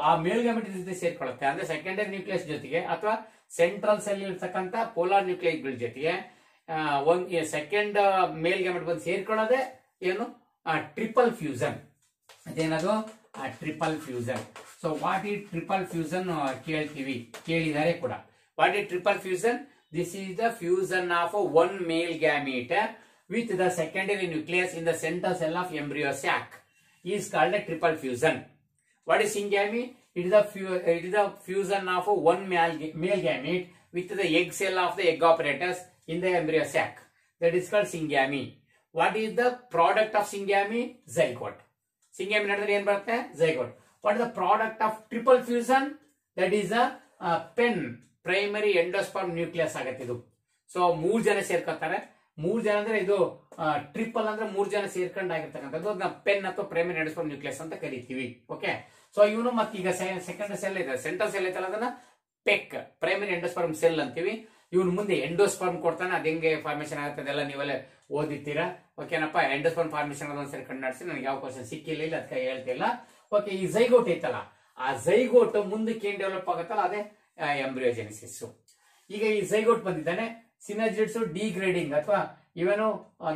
ಆ ಮೇಲ್ ಗ್ಯಾಮೆಟ್ ಜೊತೆ ಸೇರ್ಕೊಳ್ಳುತ್ತೆ. ಅಂದ್ರೆ ಸೆಕೆಂಡರಿ ನ್ಯೂಕ್ಲಿಯಸ್ ಜೊತೆಗೆ ಅಥವಾ ಸೆಂಟ್ರಲ್ ಸೆಲ್ ಇರ್ತಕ್ಕಂಥ ಪೋಲಾರ್ ನ್ಯೂಕ್ಲಿಯೈಗಳ ಜೊತೆಗೆ ಒಂದು ಸೆಕೆಂಡ್ ಮೇಲ್ ಗ್ಯಾಮೆಟ್ ಬಂದು ಸೇರ್ಕೊಳ್ಳೋದೇ ಏನು ಟ್ರಿಪಲ್ ಫ್ಯೂಸನ್. ಅದೇನದು ಟ್ರಿಪಲ್ ಫ್ಯೂಸನ್. ಸೊ ವಾಟ್ ಈ ಟ್ರಿಪಲ್ ಫ್ಯೂಸನ್ ಕೇಳಿದ್ದಾರೆ ಕೂಡ. ವಾಟ್ ಈ triple fusion? This is the fusion of one male gamete with the secondary nucleus in the central cell of embryo sac is called a triple fusion. What is syngamy? It is the fusion of one male gamete with the egg cell of the egg apparatus in the embryo sac. That is called syngamy. What is the product of syngamy? Zygote. Syngamy nadre ಏನು ಬರುತ್ತೆ? Zygote. What is the product of triple fusion? That is a pen primary endosperm nucleus ಆಗುತ್ತೆ ಇದು. So 3 ಜನ ಸೇರ್ಕೊತಾರೆ. 3 ಜನ ಅಂದ್ರೆ ಇದು triple ಅಂದ್ರೆ 3 ಜನ ಸೇರ್ಕೊಂಡಾಗಿರ್ತಕ್ಕಂಥದ್ದು. ಅದನ್ನ ಪೆನ್ ಅಥವಾ ಪ್ರೈಮರಿ ಎಂಡೋಸ್ಪರ್ಮ್ ನ್ಯೂಕ್ಲಿಯಸ್ ಅಂತ ಕರಿತೀವಿ. ಓಕೆ, ಸೊ ಇವನು ಮತ್ತೆ ಈಗ ಸೆಕೆಂಡ್ ಸೆಲ್ ಇದೆ, ಸೆಂಟ್ರಲ್ ಸೆಲ್ ಐತಲ್ಲ, ಅದನ್ನ ಪೆಕ್ ಪ್ರೈಮರಿ ಎಂಡೋಸ್ಪರ್ಮ್ ಸೆಲ್ ಅಂತೀವಿ. ಇವನು ಮುಂದೆ ಎಂಡೋಸ್ಪರ್ಮ್ ಕೊಡ್ತಾನೆ. ಅದ್ ಹೆಂಗೆ ಫಾರ್ಮೇಶನ್ ಆಗುತ್ತೆ ಅದೆಲ್ಲ ನೀವೆಲ್ಲ ಓದಿರ್ತೀರಾ. ಓಕೆನಪ್ಪ, ಎಂಡೋಸ್ಪರ್ಮ್ ಫಾರ್ಮೇಶನ್ ಒಂದ್ಸರಿ ಕಣ್ಣಾಡಿಸಿ, ನನಗೆ ಯಾವ ಕ್ವಶನ್ ಸಿಕ್ಕಿಲ್ಲ, ಇಲ್ಲ ಅದಕ್ಕೆ ಹೇಳ್ತಿಲ್ಲ. ಓಕೆ, ಈ ಝೈಗೋಟ್ ಐತಲ್ಲ, ಆ ಝೈಗೋಟ್ ಮುಂದಕ್ಕೆ ಏನ್ ಡೆವಲಪ್ ಆಗುತ್ತಲ್ಲ ಅದೇ ಎಂಬ್ರಿಯೋಜೆನಿಸಿಸ್. ಈಗ ಈ ಝೈಗೋಟ್ ಬಂದಿದ್ದಾನೆ. ಸಿನರ್ಜಿಡ್ಸ್ ಡಿಗ್ರೇಡಿಂಗ್ ಅಥವಾ ಇವೇನು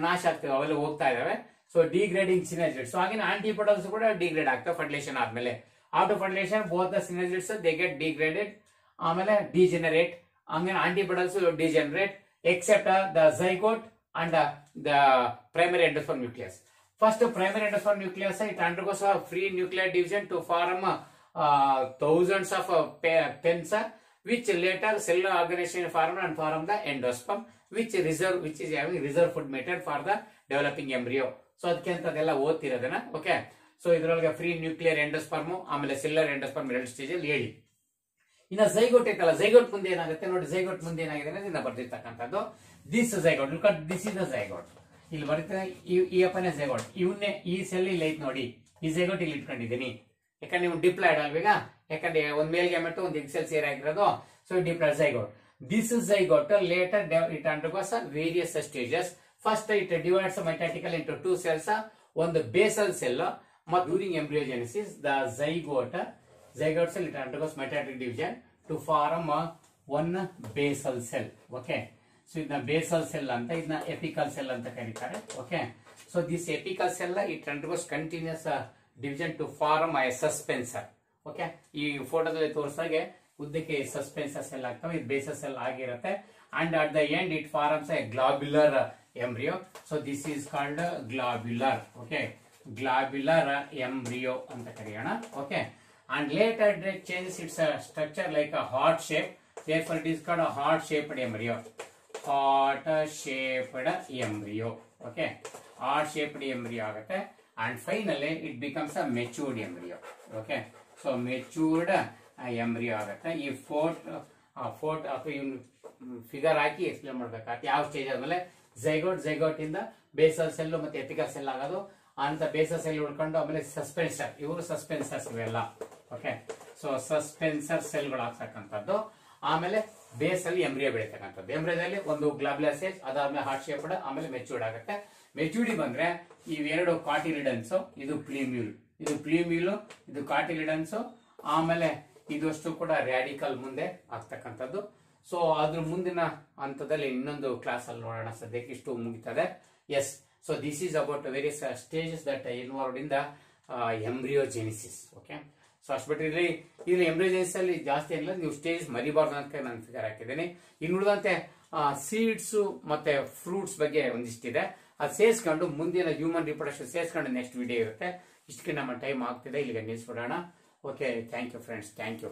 ನಾಶ ಆಗ್ತವೆ, ಅವೆಲ್ಲ ಹೋಗ್ತಾ ಇದಾವೆ. So degrading ಸಿನರ್ಜಿಡ್ಸ್. ಸೊ ಆಗಿನ ಆಂಟಿಪೊಡಲ್ಸ್ ಕೂಡ ಡಿಗ್ರೇಡ್ ಆಗ್ತವೆ ಫರ್ಟಿಲೈಸೇಷನ್ ಆದ್ಮೇಲೆ. After fertilization both the synergids they get degraded, ಆಮೇಲೆ ಡಿಜೆನರೇಟ್. ಹಂಗೆ antipodals degenerate except the zygote and the primary endosperm nucleus. First primary endosperm nucleus it undergoes free nuclear division to form thousands of pens which later cell organization formed and form the endosperm, which is having reserve food method for the developing embryo. So ಅದಕ್ಕೆ ಅಂತದೆಲ್ಲ ಓದ್ತಿರೋದನ್ನ. Okay, so ಇದರೊಳಗೆ free nuclear endosperm ಆಮೇಲೆ seller endosperm 2 stage ಅಲ್ಲಿ ಹೇಳಿ. ಇನ್ನ zygote ಐತಲ್ಲ, zygote ಮುಂದೆ ಏನಾಗುತ್ತೆ ನೋಡಿ, ಝೈಗೋಟ್ ಮುಂದೆ ಏನಾಗಿದೆ ಅಂದ್ರೆ ಬರ್ದಿರ್ತಕ್ಕಂಥದ್ದು this zygote. Look at this is the zygote. ಇಲ್ಲಿ ಬರುತ್ತೆ ಈ ಅಪ್ಪನೇ ಝೈಗೋಟ್. ಇವನ್ನೇ ಈ ಸೆಲ್ ಇಲ್ಲಿ ಐತ್ ನೋಡಿ, ಈ ಝೈಗೋಟ್ ಇಲ್ಲಿ ಇಟ್ಕೊಂಡಿದ್ದೀನಿ. ಯಾಕಂದ್ರೆ ನೀವು ಡಿಪ್ಲಾಯ್ಡ್ ಅಲ್ವೇಗ, ಯಾಕಂದ್ರೆ ಒಂದ್ ಮೇಲ್ ಗ್ಯಾಮೆಟ್ ಒಂದು ಎಗ್ ಸೆಲ್ ಸೇರ್ ಆಗಿರೋದು. So diploid zygote. This zygote later it undergoes various stages. First it divides metatically into 2 cells, one the basal cell. During embryogenesis, the zygote cell it undergoes metatic division to form one basal cell. Okay, so in the basal cell anta idna apical cell anta karitare. Okay, so this apical cell it undergoes continuous division to form a suspensor. Okay, ಈ ಫೋಟೋದಲ್ಲಿ ತೋರಿಸಾಗೆ ಉದ್ದಕ್ಕೆ ಸಸ್ಪೆನ್ಸರ್ cell ಆಗ್ತವೆ, ಇದು basal cell ಆಗಿರುತ್ತೆ. And at the end it forms a globular embryo. So this is called globular. Okay, globular embryo ಅಂತ ಕರೆಯೋಣ. Okay, and later it changes its structure like a heart shape. therefore it is called a heart shaped embryo. Heart shaped embryo. Okay, heart shaped embryo ಆಗುತ್ತೆ. And finally it becomes a matured embryo. Okay, so matured embryo ಆಗುತ್ತೆ. ಈ photo ಅಥವಾ figure ಹಾಕಿ explain ಮಾಡ್ಬೇಕಾಗುತ್ತೆ. ಯಾವ stage ಆದ್ಮೇಲೆ zygote ಇಂದ basal cell ಮತ್ತೆ apical cell ಆಗೋದು, ಅಂತ ಬೇಸಲ್ ಸೆಲ್ ಉಳ್ಕೊಂಡು ಆಮೇಲೆ ಸಸ್ಪೆನ್ಸರ್, ಇವರು ಸಸ್ಪೆನ್ಸರ್ಸ್ ಇವೆಲ್ಲ. ಓಕೆ, ಸೊ ಸಸ್ಪೆನ್ಸರ್ ಸೆಲ್ಗಳು ಆಗ್ತಕ್ಕಂಥದ್ದು. ಆಮೇಲೆ ಬೇಸಲ್ಲಿ ಎಂಬ್ರಿಯೋ ಬೆಳೀತಕ್ಕಂಥದ್ದು. ಎಂಬ್ರಿಯೋದಲ್ಲಿ ಒಂದು ಗ್ಲಾಬ್ಯುಲರ್ ಸ್ಟೇಜ್, ಅದಾದ್ಮೇಲೆ ಹಾರ್ಟ್ ಶೇಪ್ಡ್, ಆಮೇಲೆ ಮೆಚೂರ್ಡ್ ಆಗುತ್ತೆ. ಮೆಚೂರ್ಡಿ ಬಂದ್ರೆ ಇವೆರಡು ಕಾಟಿಲಿಡನ್ಸ್, ಇದು ಪ್ಲೂಮ್ಯೂಲ್, ಇದು ಕಾಟಿಲಿಡನ್ಸ್, ಆಮೇಲೆ ಇದಷ್ಟು ಕೂಡ ರ್ಯಾಡಿಕಲ್ ಮುಂದೆ ಆಗ್ತಕ್ಕಂಥದ್ದು. ಸೊ ಅದ್ರ ಮುಂದಿನ ಹಂತದಲ್ಲಿ ಇನ್ನೊಂದು ಕ್ಲಾಸ್ ಅಲ್ಲಿ ನೋಡೋಣ. ಸದ್ಯಕ್ಕೆ ಇಷ್ಟು ಮುಗಿತದೆ. Yes, so this is about various stages that involved in the embryogenesis. Okay, so ಅಷ್ಟು ಬಿಟ್ಟರೆ ಇಲ್ಲಿ ಎಂಬ್ರಿಯೋಜೆನಿಸಿಸ್ ಅಲ್ಲಿ ಜಾಸ್ತಿ ಏನಿಲ್ಲ, ನೀವು ಸ್ಟೇಜ್ ಮರಿಬಾರ್ದು ಅಂತ ನಾನು ಫಿಗರ್ ಹಾಕಿದ್ದೀನಿ. ಇನ್ನು ಉಳಿದಂತೆ ಸೀಡ್ಸ್ ಮತ್ತೆ ಫ್ರೂಟ್ಸ್ ಬಗ್ಗೆ ಒಂದಿಷ್ಟಿದೆ, ಅದು ಸೇರಿಸ್ಕೊಂಡು ಮುಂದಿನ ಹ್ಯೂಮನ್ ರಿಪ್ರೊಡಕ್ಷನ್ ಸೇರಿಸ್ಕೊಂಡು ನೆಕ್ಸ್ಟ್ ವಿಡಿಯೋ ಇರುತ್ತೆ. ಇಷ್ಟಕ್ಕೆ ನಮ್ಮ ಟೈಮ್ ಆಗ್ತಿದೆ, ಇಲ್ಲಿಗೆ ನಿಲ್ಲಿಸ್ಬಿಡೋಣ. Okay, thank you friends, thank you.